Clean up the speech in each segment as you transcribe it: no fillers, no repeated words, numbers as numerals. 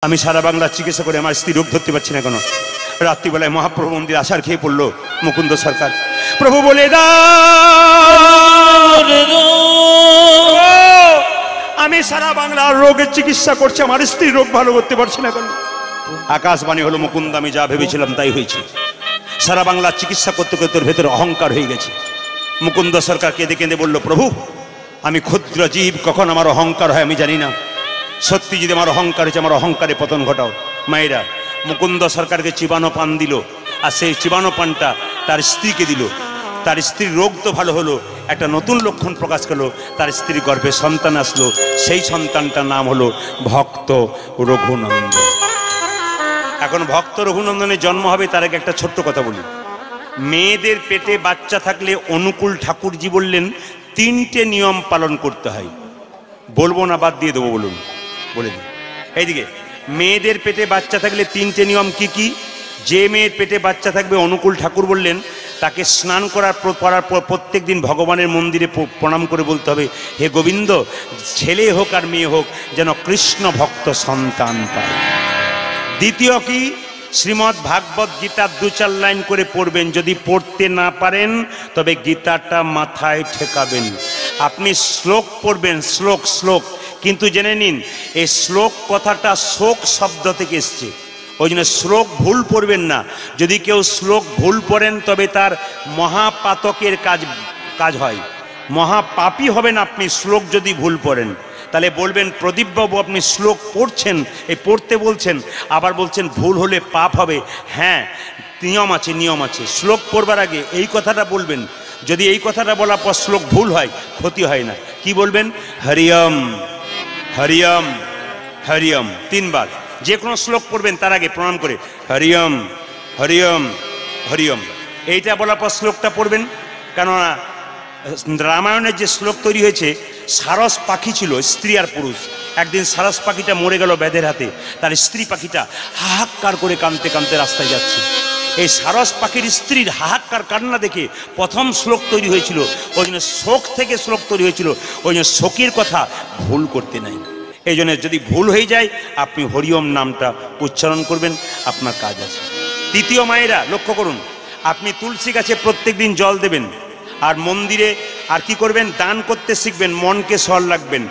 আমি সারা বাংলা চিকিৎসা করে আমার স্ত্রী রোগ ধরতে পারছি না কেন? রাত্রিবেলায় মহাপ্রভু মন্দির আসার খেয়ে পড়লো মুকুন্দ সরকার। প্রভু বলে আমি সারা বাংলার রোগের চিকিৎসা করছি, আমার স্ত্রী রোগ ভালো করতে পারছি না কেন? আকাশবাণী হলো, মুকুন্দ আমি যা ভেবেছিলাম তাই হয়েছে। সারা বাংলা চিকিৎসা করতে করতে তোর ভেতরে অহংকার হয়ে গেছে। মুকুন্দ সরকার কেঁদে কেঁদে বলল, প্রভু আমি ক্ষুদ্র জীব, কখন আমার অহংকার হয় আমি জানি না। সত্যি যদি আমার অহংকার হয়েছে, আমার অহংকারে পতন ঘটাও। মায়েরা, মুকুন্দ সরকারকে চিবানো পান দিল, আর সেই চিবানো পানটা তার স্ত্রীকে দিল। তার স্ত্রীর রোগ তো ভালো হলো, একটা নতুন লক্ষণ প্রকাশ করলো, তার স্ত্রীর গর্ভে সন্তান আসলো। সেই সন্তানটার নাম হলো ভক্ত রঘুনন্দন। এখন ভক্ত রঘুনন্দনের জন্ম হবে, তার আগে একটা ছোট্ট কথা বলি। মেয়েদের পেটে বাচ্চা থাকলে অনুকূল ঠাকুরজি বললেন 3টে নিয়ম পালন করতে হয়। বলবো না বাদ দিয়ে দেবো? বলুন, বলে দিই। এইদিকে মেয়েদের পেটে বাচ্চা থাকলে 3টে নিয়ম কি কি? যে মেয়ের পেটে বাচ্চা থাকবে, অনুকূল ঠাকুর বললেন তাকে স্নান করার পর প্রত্যেক দিন ভগবানের মন্দিরে প্রণাম করে বলতে হবে, হে গোবিন্দ, ছেলে হোক আর মেয়ে হোক যেন কৃষ্ণ ভক্ত সন্তান পায়। দ্বিতীয় কি? শ্রীমদ্ ভাগবত গীতা 2-4 লাইন করে পড়বেন। যদি পড়তে না পারেন তবে গীতাটা মাথায় ঠেকাবেন। আপনি শ্লোক পড়বেন, শ্লোক, কিন্তু জেনে নিন এই শ্লোক কথাটা শোক শব্দ থেকে এসছে। ওই জন্য শ্লোক ভুল পড়বেন না। যদি কেউ শ্লোক ভুল পড়েন তবে তার মহাপাতকের কাজ হয়, মহাপাপী হবেন আপনি শ্লোক যদি ভুল পড়েন। তাহলে বলবেন, প্রদীপবাবু আপনি শ্লোক পড়ছেন, এই পড়তে বলছেন, আবার বলছেন ভুল হলে পাপ হবে। হ্যাঁ, নিয়ম আছে। শ্লোক পড়বার আগে এই কথাটা বলবেন। যদি এই কথাটা বলার পর শ্লোক ভুল হয়, ক্ষতি হয় না। কি বলবেন? হরিয়ম হরিয়ম হরিয়ম 3 বার। যে কোনো শ্লোক পড়বেন তার আগে প্রণাম করে হরিয়ম হরিয়ম হরিয়ম, এইটা বলার পর শ্লোকটা পড়বেন। কেননা রামায়ণের যে শ্লোক তৈরি হয়েছে, সারস পাখি ছিল, স্ত্রী আর পুরুষ। একদিন সারস পাখিটা মরে গেল ব্যাধের হাতে। তার স্ত্রী পাখিটা হাহাকার করে কাঁদতে কাঁদতে রাস্তায় যাচ্ছে। এই সারস পাখির স্ত্রীর হাহাকার কান্না দেখে প্রথম শ্লোক তৈরি হয়েছিল। ওই জন্য শোক থেকে শ্লোক তৈরি হয়েছিল। ওই জন্য শোকের কথা ভুল করতে নাই। এই জন্য যদি ভুল হয়ে যায়, আপনি হরিওম নামটা উচ্চারণ করবেন, আপনার কাজ আছে। তৃতীয়, মায়েরা লক্ষ্য করুন, আপনি তুলসী গাছে প্রত্যেক দিন জল দেবেন। আর মন্দিরে আর কি করবেন? দান করতে শিখবেন, মনকে সরল রাখবেন।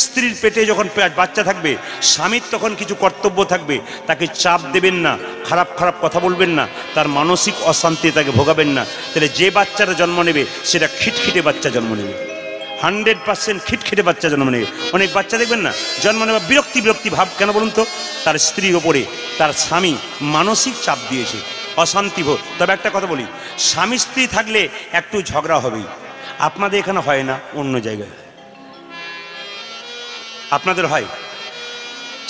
স্ত্রীর পেটে যখন বাচ্চা থাকবে, স্বামীর তখন কিছু কর্তব্য থাকবে, তাকে চাপ দেবেন না, খারাপ কথা বলবেন না, তার মানসিক অশান্তি তাকে ভোগাবেন না। তাহলে যে বাচ্চাটা জন্ম নেবে সেটা খিটখিটে বাচ্চা জন্ম নেবে, 100% খিটখিটে বাচ্চা জন্ম নেবে। অনেক বাচ্চা দেখবেন না জন্ম নেওয়া বিরক্তি ভাব, কেন বলুন তো? তার স্ত্রীর ওপরে তার স্বামী মানসিক চাপ দিয়েছে, অশান্তি ভোগ। তবে একটা কথা বলি, স্বামী স্ত্রী থাকলে একটু ঝগড়া হবেই। আপনাদের এখানে হয় না, অন্য জায়গায় আপনাদের হয়।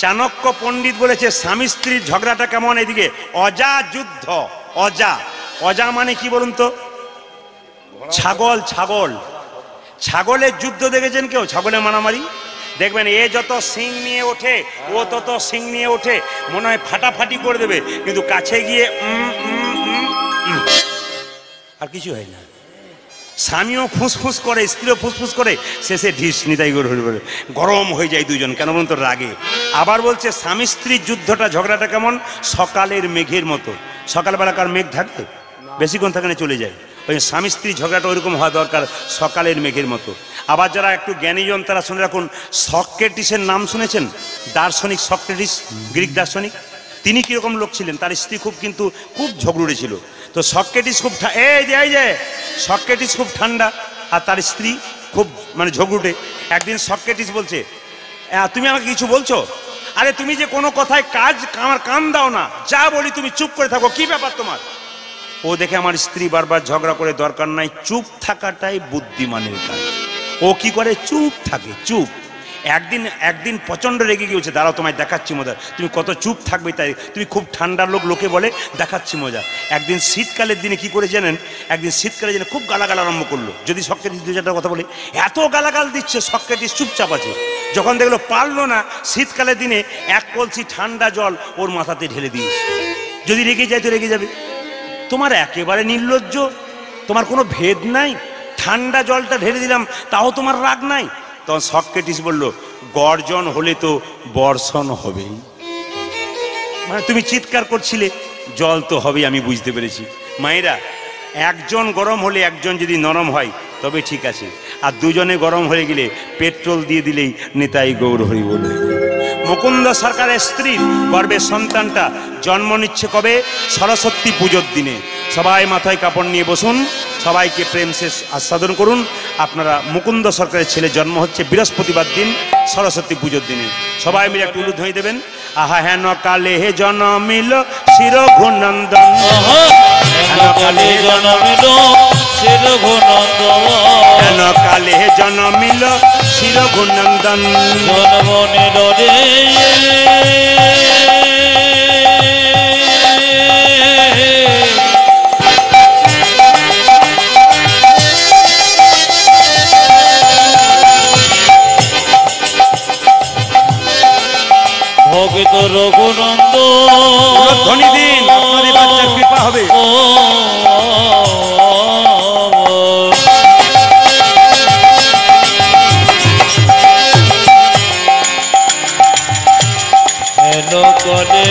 চাণক্য পণ্ডিত বলেছে স্বামী স্ত্রীর ঝগড়াটা কেমন? এদিকে অজা যুদ্ধ। অজা মানে কি বলুন তো? ছাগলের যুদ্ধ দেখেছেন কেউ? ছাগলের মারামারি দেখবেন, এ যত সিং নিয়ে ওঠে ও তত সিং নিয়ে ওঠে, মনে হয় ফাটাফাটি করে দেবে, কিন্তু কাছে গিয়ে আর কিছু হয় না। স্বামীও ফুসফুস করে, স্ত্রীও ফুসফুস করে, শেষে ঢিস নিতাই গরম হয়ে যায় দুজন। কেন বলুন তো? রাগে। আবার বলছে স্বামী স্ত্রীর যুদ্ধটা, ঝগড়াটা কেমন? সকালের মেঘের মতো। সকালবেলাকার মেঘ থাকে, বেশিক্ষণ থাকে না, চলে যায়। ওই স্বামী স্ত্রী ঝগড়াটা ওইরকম হওয়া দরকার, সকালের মেঘের মতো। আবার যারা একটু জ্ঞানীজন তারা শুনে রাখুন, সক্রেটিসের নাম শুনেছেন? দার্শনিক সক্রেটিস, গ্রিক দার্শনিক। তিনি কীরকম লোক ছিলেন? তার স্ত্রী খুব ঝগড়ুড়ে ছিল। তো সক্রেটিস সক্রেটিস খুব ঠান্ডা, আর তার স্ত্রী খুব ঝগড়ুটে। একদিন সক্রেটিস বলছে, তুমি আমাকে কিছু বলছো? আরে তুমি যে কোনো কথায় আমার কান দাও না, যা বলি তুমি চুপ করে থাকো, কি ব্যাপার তোমার? ও দেখে আমার স্ত্রী বারবার ঝগড়া করে দরকার নাই, চুপ থাকাটাই বুদ্ধিমানের কাজ। ও কি করে? চুপ থাকে, চুপ। একদিন প্রচণ্ড রেগে গিয়েছে, দাঁড়াও তোমায় দেখাচ্ছি মজা, তুমি কত চুপ থাকবে, তাই তুমি খুব ঠান্ডার লোক, লোকে বলে দেখাচ্ছি মজা। একদিন শীতকালের দিনে কি করে জানেন? একদিন শীতকালে যেন খুব গালাগাল আরম্ভ করলো। যদি সক্রেটিস 2-4টা কথা বলে, এত গালাগাল দিচ্ছে, সক্রেটিস চুপচাপ আছে। যখন দেখলো পারলো না, শীতকালের দিনে 1 কলসি ঠান্ডা জল ওর মাথাতে ঢেলে দিয়েছে। যদি রেগে যায় তো রেগে যাবে। তোমার একেবারে নির্লজ্জ, তোমার কোনো ভেদ নাই, ঠান্ডা জলটা ঢেলে দিলাম তাও তোমার রাগ নাই। তখন সক্রেটিস বলল, গর্জন হলে তো বর্ষণ হবেই। মানে তুমি চিৎকার করছিলে, জল তো হবে, আমি বুঝতে পেরেছি। মায়েরা, একজন গরম হলে একজন যদি নরম হয় তবে ঠিক আছে, আর দুজনে গরম হয়ে গেলে পেট্রোল দিয়ে দিলেই নেতাই গৌর হরি বল। মুকুন্দ সরকারের স্ত্রীর গর্ভের সন্তানটা জন্ম নিচ্ছে কবে? সরস্বতী পুজোর দিনে। সবাই মাথায় কাপড় নিয়ে বসুন, সবাইকে প্রেম শেষ আস্বাদন করুন। আপনারা মুকুন্দ সরকারের ছেলে জন্ম হচ্ছে বৃহস্পতিবার দিন, সরস্বতী পুজোর দিনে। সবাই মিলে একটু উলুধ্বনি হয়ে দেবেন। আহা হেন কালে হে জনমিল শির ঘুনন্দন, হেন কালে জনমিল শির ঘুনন্দন, হেন কালে হে জনমিল শির ঘুনন্দন, জন্ম নিল রে ভগত রঘুনন্দ। ধ্বনি দিন, আপনাদের বাচ্চার কৃপা হবে। হেন করে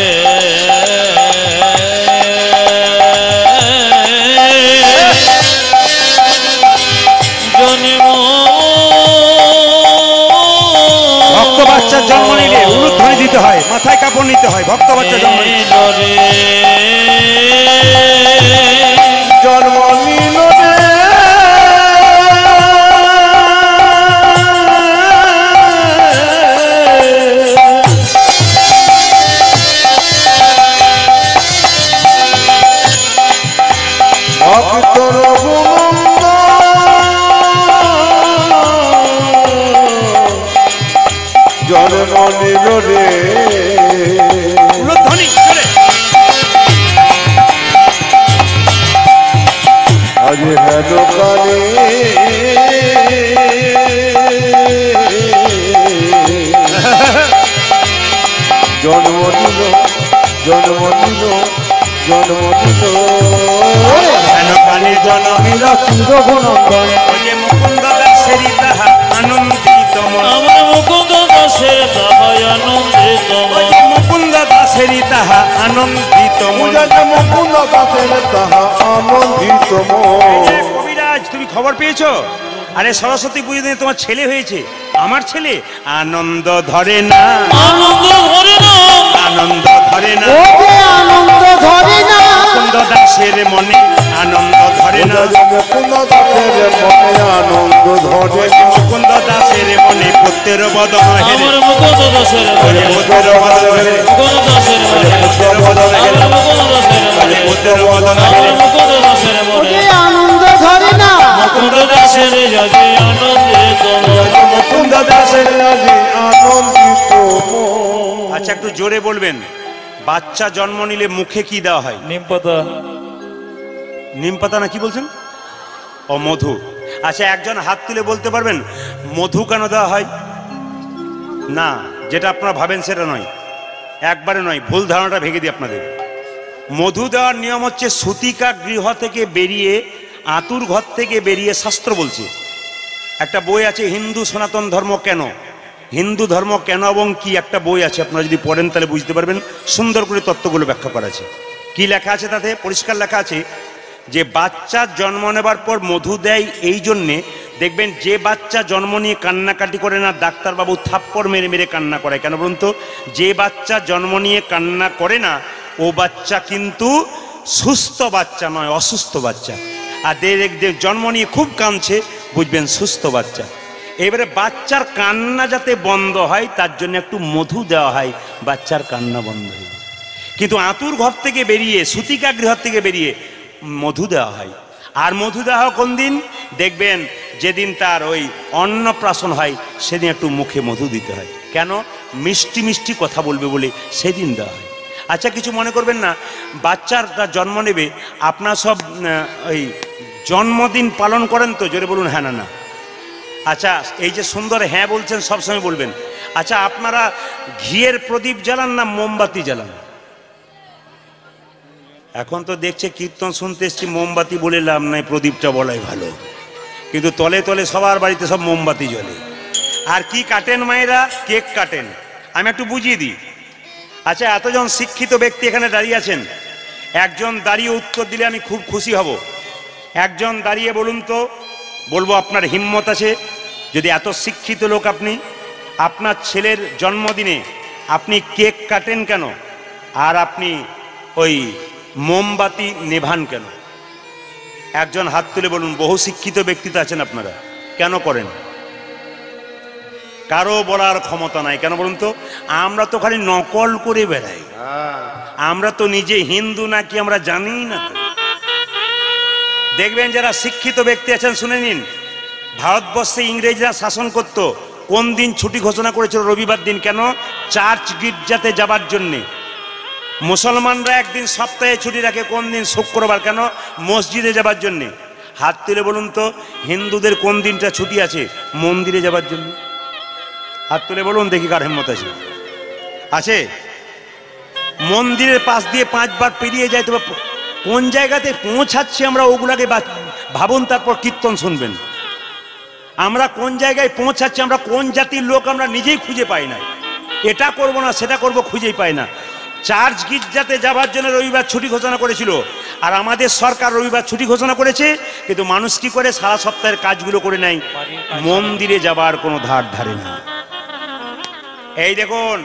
ভক্ত বাচ্চার জন্ম নিলে উলুধ্বনি দিতে হয়, মাথায় কাপড় নিতে হয়। ভক্ত বাচ্চা জন্ম জন্ম নিল ভক্ত রঘুনন্দ, জন্ম নিল রে। ধ্বনি চলে। আজ হেন কালে জন্ম নিল, জন্ম নিল, জন্ম নিল, হেন কালে জন্ম নিল শির ঘুনন্দন। ওই মুকুন্দ দাসের তাহা আনন্দিত মন, আমার মুকুন্দ দাসের তাহা আনন্দিত মন, মুকুন্দ দাসের তাহা আনন্দিত মন, মুকুন্দ দাসের তাহা আনন্দিত মন। কবিরাজ, তুমি খবর পেয়েছো? আরে সরস্বতী পুজো দিনে তোমার ছেলে হয়েছে। আমার ছেলে আনন্দ ধরে না, আনন্দ ধরে না, আনন্দ ধরে না, আনন্দ ধরে না, মুকুন্দ দাসের মনে আনন্দ ধরে না, মুকুন্দ দাসের মনে আনন্দ ধরে, মুকুন্দ দাসের মনে পুত্রের বদন হেরে, মুকুন্দ দাসের মনে পুত্রের বদন হেরে, মুকুন্দ দাসের মনে পুত্রের বদন হেরে, মুকুন্দ দাসের মনে পুত্রের বদন হেরে, মুকুন্দ দাসের মনে আনন্দ ধরে না, মুকুন্দ দাসের যদি আনন্দিত, মুকুন্দ দাসের যদি আনন্দিত। আচ্ছা, একটু জোরে বলবেন। বাচ্চা জন্ম নিলে মুখে কি দেওয়া হয়? নিম পাতা। নিম পাতা না কি বলছেন? ও মধু। আচ্ছা, একজন হাত তুলে বলতে পারবেন মধু কেন দেওয়া হয়? না, যেটা আপনারা ভাবেন সেটা নয়, একবারে নয়, ভুল ধারণাটা ভেঙে দিই আপনাদের। মধু দেওয়ার নিয়ম হচ্ছে সূতিকা গৃহ থেকে বেরিয়ে, আতুর ঘর থেকে বেরিয়ে, শাস্ত্র বলছে, একটা বই আছে হিন্দু সনাতন ধর্ম কেন, হিন্দু ধর্ম কেন এবং কি, একটা বই আছে, আপনারা যদি পড়েন তাহলে বুঝতে পারবেন, সুন্দর করে তত্ত্বগুলো ব্যাখ্যা করা আছে। কি লেখা আছে তাতে? পরিষ্কার লেখা আছে যে বাচ্চার জন্ম নেবার পর মধু দেয় এই জন্যে, দেখবেন যে বাচ্চা জন্ম নিয়ে কান্নাকাটি করে না, ডাক্তারবাবু থাপ্পড় মেরে মেরে কান্না করায়। কেন বলুন তো? যে বাচ্চা জন্ম নিয়ে কান্না করে না ও বাচ্চা কিন্তু সুস্থ বাচ্চা নয়, অসুস্থ বাচ্চা। আর জন্ম নিয়ে খুব কাঁদছে, বুঝবেন সুস্থ বাচ্চা। এবারে বাচ্চার কান্না যাতে বন্ধ হয় তার জন্য একটু মধু দেওয়া হয়, বাচ্চার কান্না বন্ধ হয়। কিন্তু আতুর ঘর থেকে বেরিয়ে, সূতিকা গৃহ থেকে বেরিয়ে মধু দেওয়া হয়। আর মধু দেওয়া হয় কোন দিন? দেখবেন যেদিন তার ওই অন্নপ্রাশন হয় সেদিন একটু মুখে মধু দিতে হয়। কেন? মিষ্টি মিষ্টি কথা বলবে বলে সেদিন দেওয়া হয়। আচ্ছা, কিছু মনে করবেন না, বাচ্চাটা জন্ম নেবে, আপনার সব ওই জন্মদিন পালন করেন তো? জোরে বলুন হ্যাঁ না না। আচ্ছা, এই যে সুন্দর হ্যাঁ বলছেন, সবসময় বলবেন। আচ্ছা, আপনারা ঘিয়ের প্রদীপ জ্বালান না মোমবাতি জ্বালান? এখন তো দেখছে কীর্তন শুনতে এসছি, মোমবাতি বলে লাভ নাই, প্রদীপটা বলাই ভালো। কিন্তু তলে তলে সবার বাড়িতে সব মোমবাতি জ্বলে। আর কি কাটেন মায়েরা? কেক কাটেন। আমি একটু বুঝিয়ে দিই। আচ্ছা, এতজন শিক্ষিত ব্যক্তি এখানে দাঁড়িয়ে আছেন, একজন দাঁড়িয়ে উত্তর দিলে আমি খুব খুশি হব। একজন দাঁড়িয়ে বলুন তো, বলবো আপনার হিম্মত আছে যদি এত শিক্ষিত লোক আপনি, আপনার ছেলের জন্মদিনে আপনি কেক কাটেন কেন আর আপনি ওই মোমবাতি নেভান কেন? একজন হাত তুলে বলুন। বহু শিক্ষিত ব্যক্তি তো আছেন আপনারা, কেন করেন? কারো বলার ক্ষমতা নাই। কেন বলুন তো? আমরা তো খালি নকল করে বেড়াই, আমরা তো নিজে হিন্দু নাকি আমরা জানি না তো। দেখবেন যারা শিক্ষিত ব্যক্তি আছেন শুনে নিন, ভারতবর্ষে ইংরেজরা শাসন করত, কোন দিন ছুটি ঘোষণা করেছিল? রবিবার দিন। কেন? চার্চ গির্জাতে যাবার জন্যে। মুসলমানরা একদিন সপ্তাহে ছুটি রাখে, কোন দিন? শুক্রবার। কেন? মসজিদে যাবার জন্যে। হাত তুলে বলুন তো, হিন্দুদের কোন দিনটা ছুটি আছে? মন্দিরে যাবার জন্য। হাত তুলে বলুন দেখি কার হিম্মত আছে। আছে? মন্দিরের পাশ দিয়ে 5 বার পেরিয়ে যায়, তবে কোন জায়গাতে পৌঁছাচ্ছি আমরা ওগুলাকে ভাবুন, তারপর কীর্তন শুনবেন। আমরা কোন জায়গায় পৌঁছাচ্ছি, আমরা কোন জাতির লোক আমরা নিজেই খুঁজে পাই না। এটা করব না সেটা করব খুঁজেই পাই না। চার্চ গির্জাতে যাবার জন্য রবিবার ছুটি ঘোষণা করেছিল, আর আমাদের সরকার রবিবার ছুটি ঘোষণা করেছে, কিন্তু মানুষ কি করে? সারা সপ্তাহের কাজগুলো করে নেয়, মন্দিরে যাবার কোনো ধার ধারে না। এই দেখুন,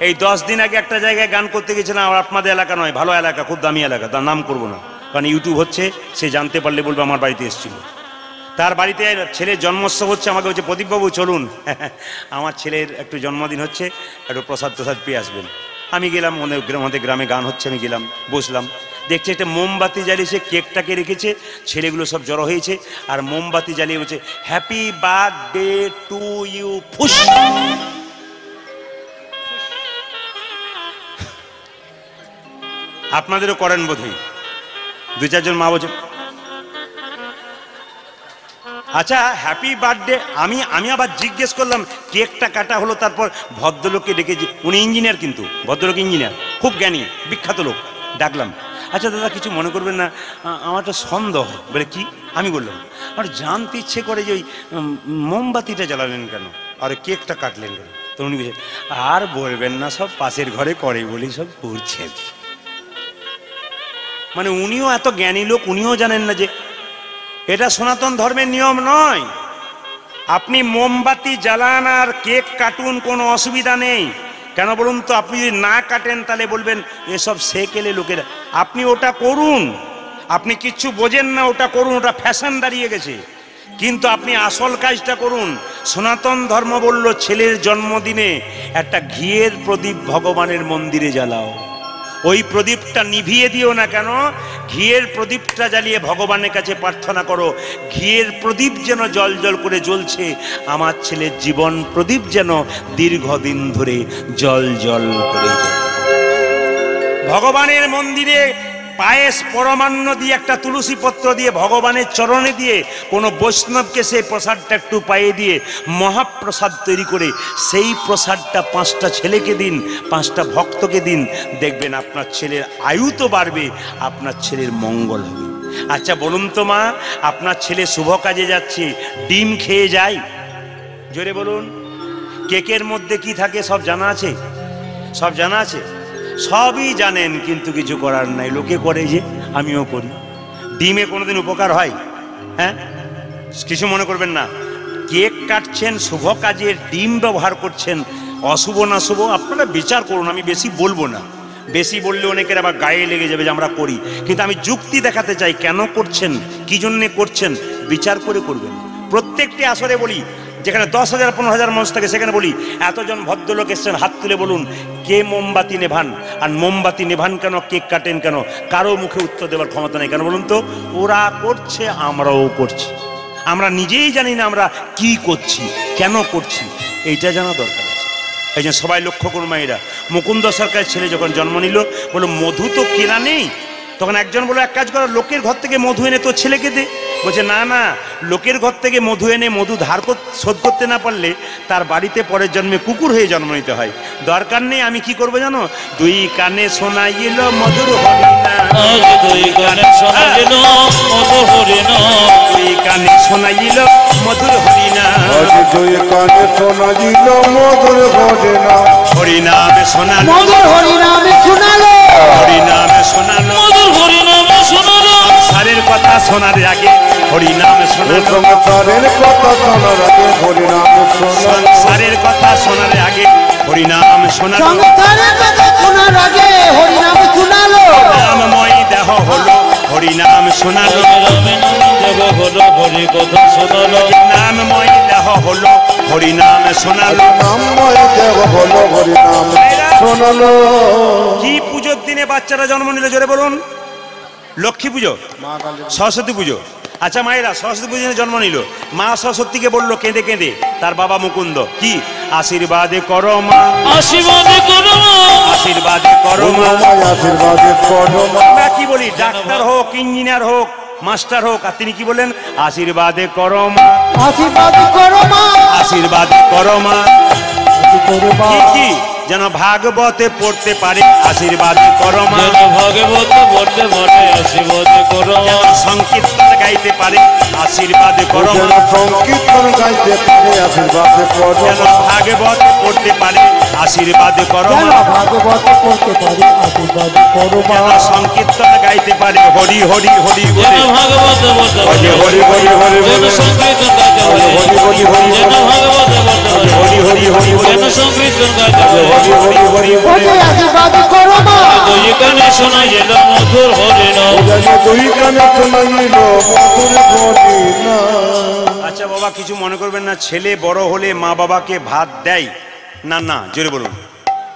এই 10 দিন আগে একটা জায়গায় গান করতে গেছিলাম, আর আপনাদের এলাকা নয়, ভালো এলাকা, খুব দামি এলাকা, তার নাম করব না কারণ ইউটিউব হচ্ছে, সে জানতে পারলে বলবে আমার বাড়িতে এসেছিল। তার বাড়িতে ছেলের জন্মোৎসব হচ্ছে, আমাকে বলছে প্রদীপবাবু চলুন, আমার ছেলের একটু জন্মদিন হচ্ছে, একটু প্রসাদ প্রসাদ পেয়ে আসবেন। আমি গেলাম, আমাদের গ্রামে গান হচ্ছে, আমি গেলাম, বসলাম, দেখছি একটা মোমবাতি জ্বালিয়ে সে কেকটাকে রেখেছে, ছেলেগুলো সব জড়ো হয়েছে, আর মোমবাতি জ্বালিয়ে বলছে হ্যাপি বার্থডে টু ইউ। ফুস। আপনাদেরও করেন বোধহয়, 2-4 জন মা বলছে। আচ্ছা, হ্যাপি বার্থডে। আমি আবার জিজ্ঞেস করলাম, কেকটা কাটা হলো, তারপর ভদ্রলোককে ডেকে, উনি ইঞ্জিনিয়ার, কিন্তু ভদ্রলোক ইঞ্জিনিয়ার, খুব জ্ঞানী, বিখ্যাত লোক, ডাকলাম। আচ্ছা দাদা, কিছু মনে করবেন না, আমার তো সন্দেহ। বলে কি? আমি বললাম আমার জানতে ইচ্ছে করে যে ওই মোমবাতিটা জ্বালালেন কেন আর কেকটা কাটলেন কেন? তো উনি বলছে আর বলবেন না, সব পাশের ঘরে করে বলি সব করছেন। মানে উনিও এত জ্ঞানী লোক, উনিও জানেন না যে এটা সনাতন ধর্মের নিয়ম নয়। আপনি মোমবাতি জ্বালান আর কেক কাটুন, কোনো অসুবিধা নেই। কেন বলুন তো? আপনি যদি না কাটেন তাহলে বলবেন এসব সেকেলে লোকেরা। আপনি ওটা করুন, আপনি কিচ্ছু বোঝেন না, ওটা করুন, ওটা ফ্যাশন দাঁড়িয়ে গেছে। কিন্তু আপনি আসল কাজটা করুন। সনাতন ধর্ম বলল ছেলের জন্মদিনে একটা ঘিয়ের প্রদীপ ভগবানের মন্দিরে জ্বালাও। ওই প্রদীপটা নিভিয়ে দিও না। কেন? ঘিয়ের প্রদীপটা জ্বালিয়ে ভগবানের কাছে প্রার্থনা করো, ঘিয়ের প্রদীপ যেন জল জল করে জ্বলছে, আমার ছেলের জীবন প্রদীপ যেন দীর্ঘদিন ধরে জল জল করে জ্বলে। ভগবানের মন্দিরে পায়েস পরমান্ন দিয়ে, একটা তুলসী পত্র দিয়ে ভগবানের চরণে দিয়ে, কোনো বৈষ্ণবকে সেই প্রসাদটা একটু পাইয়ে দিয়ে মহাপ্রসাদ তৈরি করে সেই প্রসাদটা 5টা ছেলেকে দিন, 5টা ভক্তকে দিন, দেখবেন আপনার ছেলের আয়ু তো বাড়বে, আপনার ছেলের মঙ্গল হবে। আচ্ছা বলুন তো মা, আপনার ছেলে শুভ কাজে যাচ্ছে, ডিম খেয়ে যায়? জোরে বলুন। কেকের মধ্যে কি থাকে সব জানা আছে? সব জানা আছে? সবই জানেন, কিন্তু কিছু করার নাই। লোকে করে, যে আমিও করি। ডিমে কোনোদিন উপকার হয়? হ্যাঁ, কিছু মনে করবেন না। কেক কাটছেন, শুভ কাজের ডিম ব্যবহার করছেন, অশুভ না শুভ আপনারা বিচার করুন, আমি বেশি বলবো না। বেশি বললে অনেকের আবার গায়ে লেগে যাবে যে আমরা করি, কিন্তু আমি যুক্তি দেখাতে চাই কেন করছেন, কি জন্যে করছেন, বিচার করে করবেন। প্রত্যেকটি আসরে বলি, যেখানে 10,000 15,000 মানুষ থাকে, সেখানে বলি এতজন ভদ্রলোক এসছেন, হাত তুলে বলুন কে মোমবাতি নেভান, আর মোমবাতি নেভান কেন, কেক কাটেন কেন? কারো মুখে উত্তর দেওয়ার ক্ষমতা নেই। কেন বলুন তো? ওরা করছে, আমরাও করছি। আমরা নিজেই জানি না আমরা কি করছি, কেন করছি, এইটা জানা দরকার আছে। এই জন্য সবাই লক্ষ্য করুন মায়েরা, মুকুন্দ সরকারের ছেলে যখন জন্ম নিল, বলল মধু তো কেনা নেই, তখন একজন বলল এক কাজ করো, লোকের ঘর থেকে মধু এনে তো ছেলেকে দে। বলছে না না, লোকের ঘর থেকে মধু এনে মধু শোধ করতে না পারলে তার বাড়িতে পরের জন্মে কুকুর হয়ে জন্ম নিতে হয়। দরকার নেই, আমি কি করবো জানো, দুই কানে শোনাইল মধুর হরিনা, দুই কানে শোনাইল মধুর হরিনা, দুই কানে শোনাইল মধুর হরিনা, দুই কানে শোনাইল মধুর হরিনা, হরিনামে শোনালো মধুর হরিনামে শোনালো, হরিনামে শোনালো মধুর হরিনামে শোনালো, সংসারের কথা শোনার আগে হরিনামে শোনালো, সংসারের কথা শোনার আগে হরিনামে শোনালো, সংসারের কথা শোনার আগে হরিনামে শোনালো, সংসারের কথা শোনার আগে হরিনামে শোনালো, নামময় দেহ হলো হরিনাম শোনালো, দেহ হলো হরি কথা শোনালো, নামময় দেহ হলো হরিনাম শোনালো, নামময় দেহ হলো হরিনাম শোনালো। কি পুজোর দিনে বাচ্চারা জন্ম নিল জোরে বলুন? লক্ষ্মী পুজো, সরস্বতী পুজো। আচ্ছা মায়েরা, সরস্বতী পুজো জন্ম নিল, মা সরস্বতীকে বললো কেঁদে কেঁদে তার বাবা মুকুন্দ, কি আশীর্বাদে করো মা, আশীর্বাদে করো মা, আশীর্বাদে করো মা, আশীর্বাদে করো মা। আমরা কি বলি, ডাক্তার হোক, ইঞ্জিনিয়ার হোক, মাস্টার হোক, আর তিনি কি বলেন, আশীর্বাদে করো মা, আশীর্বাদে করো মা, আশীর্বাদে করো মা। কি যেন ভাগবতে পড়তে পারে, আশীর্বাদ করো মা, ভাগবতে পড়তে পারে, আশীর্বাদ করো মা, সংকীর্তন গাইতে পারে, আশীর্বাদ করো মা, সংকীর্তন গাইতে পারে, আশীর্বাদ করো মা, ভাগবত পড়তে পারে, আশীর্বাদ করো মা, ভাগবত পড়তে পারে, আশীর্বাদ করো মা, সংকীর্তন গাইতে পারে, হরি হরি হরি বলে, ভাগবত বলতে পারে, হরি হরি হরি বলে, সংকীর্তন গাইতে পারে, হরি হরি হরি বলে, ভাগবত বলতে পারে, হরি হরি হরি বলে, সংকীর্তন গাইতে পারে, হরি হরি হরি বলে, আশীর্বাদ করো মা, দুই কানে শোনাইল মধুর হরিনা, দুই কানে শোনাইল মধুর হরিনা। আচ্ছা বাবা, কিছু মনে করবেন না, ছেলে বড় হলে মা বাবাকে ভাত দেয় না? না, জোরে বলুন।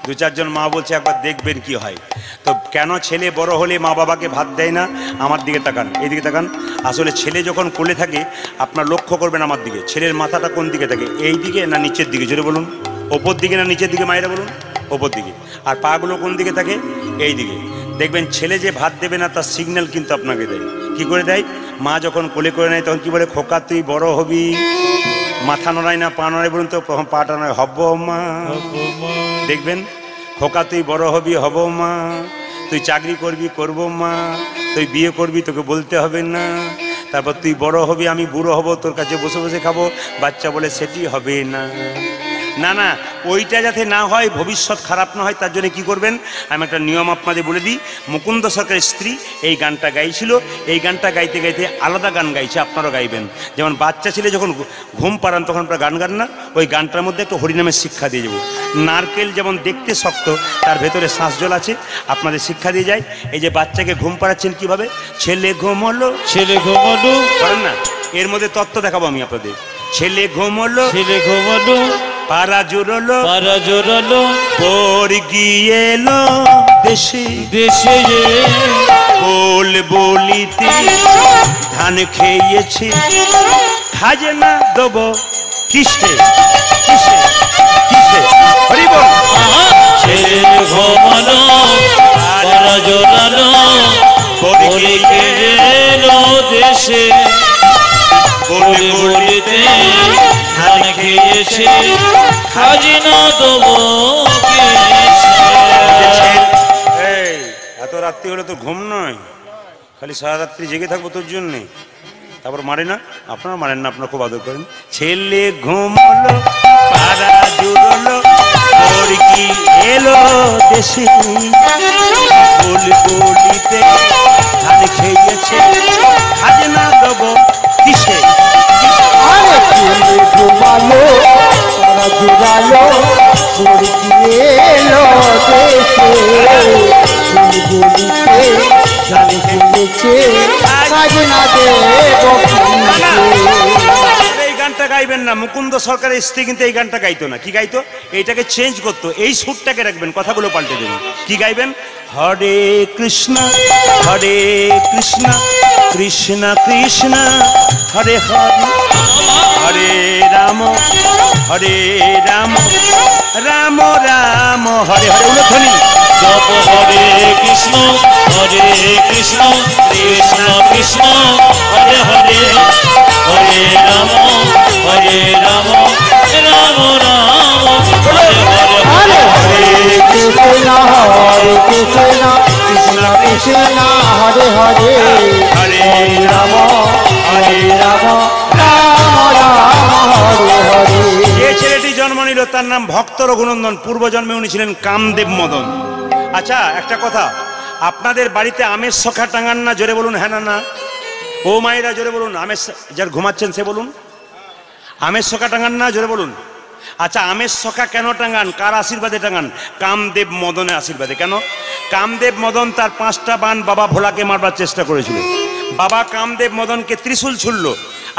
দু চারজন মা বলছে একবার দেখবেন কি হয়। তো কেন ছেলে বড় হলে মা বাবাকে ভাত দেয় না? আমার দিকে তাকান, এইদিকে তাকান। আসলে ছেলে যখন কোলে থাকে, আপনার লক্ষ্য করবেন আমার দিকে, ছেলের মাথাটা কোন দিকে থাকে, এই দিকে না নিচের দিকে? জোরে বলুন। ওপর দিকে না নিচের দিকে? মায়েরা বলুন। ওপর দিকে। আর পাগুলো কোন দিকে থাকে? এই দিকে। দেখবেন ছেলে যে ভাত দেবে না তার সিগন্যাল কিন্তু আপনাকে দেয়। কি করে দেয়? মা যখন কোলে করে নেয় তখন কি বলে, খোকা তুই বড় হবি। মাথা নড়ায় না পা নড়ায় বলুন তো? পাটা নয়, হব মা। দেখবেন, খোকা তুই বড় হবি, হব মা। তুই চাকরি করবি, করব মা। তুই বিয়ে করবি, তোকে বলতে হবে না। তারপর তুই বড় হবি, আমি বুড়ো হব, তোর কাছে বসে বসে খাবো। বাচ্চা বলে সেটি হবে না। না না, ওইটা যাতে না হয়, ভবিষ্যৎ খারাপ না হয়, তার জন্য কী করবেন, আমি একটা নিয়ম আপনাদের বলে দিই। মুকুন্দ সরকারের স্ত্রী এই গানটা গাইছিল। এই গানটা গাইতে গাইতে আলাদা গান গাইছে, আপনারাও গাইবেন। যেমন বাচ্চা ছেলে যখন ঘুম পাড়ান তখন আপনারা গান গান না, ওই গানটার মধ্যে একটু হরিনামের শিক্ষা দিয়ে যাবো। নারকেল যেমন দেখতে শক্ত, তার ভেতরে শ্বাস জল আছে, আপনাদের শিক্ষা দিয়ে যায়। এই যে বাচ্চাকে ঘুম পাড়াচ্ছেন কীভাবে, ছেলে ঘুমলো, ছেলে ঘুমলো করেন না, এর মধ্যে তত্ত্ব দেখাবো আমি আপনাদের। ছেলে ঘুমলো, ছেলে ঘুমলো, পারা জোরলো, পারা জোরলো, পর গিয়েলো দেশে দেশে, বল বলিতে ধান খেয়েছে, খাজনা দেব কিসে কিসে কিসে, হরি বল। ছেলে ঘুমলো, পারা জোরলো, পর গিয়েলো দেশে, বল বলিতে ধান খেয়েছে, খাজনা দেব কিসে। এত রাত্রি হলে তো ঘুম নয়, খালি সারা রাত্রি জেগে থাকবো তোর জন্যে। তারপর মারে না, আপনারা মারেন না, আপনারা খুব আদর করেন। ছেলে ঘুমলো, পাড়া জুড়লো, কি এলো দেশে, বল বলিতে ধান খেয়েছে, খাজনা দেব কিসে। আরে ছেলে ঘুমালো, পাড়া জুড়ালো, এলো দেশে, এই গানটা গাইবেন না। মুকুন্দ সরকারের স্ত্রী কিন্তু এই গানটা গাইতো না। কি গাইতো? এইটাকে চেঞ্জ করতো, এই সুরটাকে রাখবেন, কথাগুলো পাল্টে দেবেন। কি গাইবেন? হরে কৃষ্ণ, হরে কৃষ্ণ, কৃষ্ণ কৃষ্ণ হরে হরে, হরে রাম, হরে রাম, রাম রাম হরে হরে। উলধ্বনি। জপ হরে কৃষ্ণ কৃষ্ণ কৃষ্ণ হরে হরে হরে রাম রাম রাম হরে হরে হরে কৃষ্ণ কৃষ্ণ কৃষ্ণ হরে হরে হরে রাম রাম হরে হরে। যে ছেলেটি জন্ম নিল তার নাম ভক্ত রঘুনন্দন। পূর্বজন্মে উনি ছিলেন কামদেব মদন। আচ্ছা একটা কথা, আপনাদের বাড়িতে আমের শখা টাঙান না? জোরে বলুন হ্যাঁ না না। ও মায়েরা জোরে বলুন। আমের যার ঘুমাচ্ছেন সে বলুন আমের শখা টাঙান না? জোরে বলুন। আচ্ছা আমের শখা কেন টাঙান? কার আশীর্বাদে টাঙান? কামদেব মদনের আশীর্বাদে। কেন? কামদেব মদন তার 5টা বাণ বাবা ভোলাকে মারবার চেষ্টা করেছিল। বাবা কামদেব মদনকে ত্রিশূল ছুড়ল,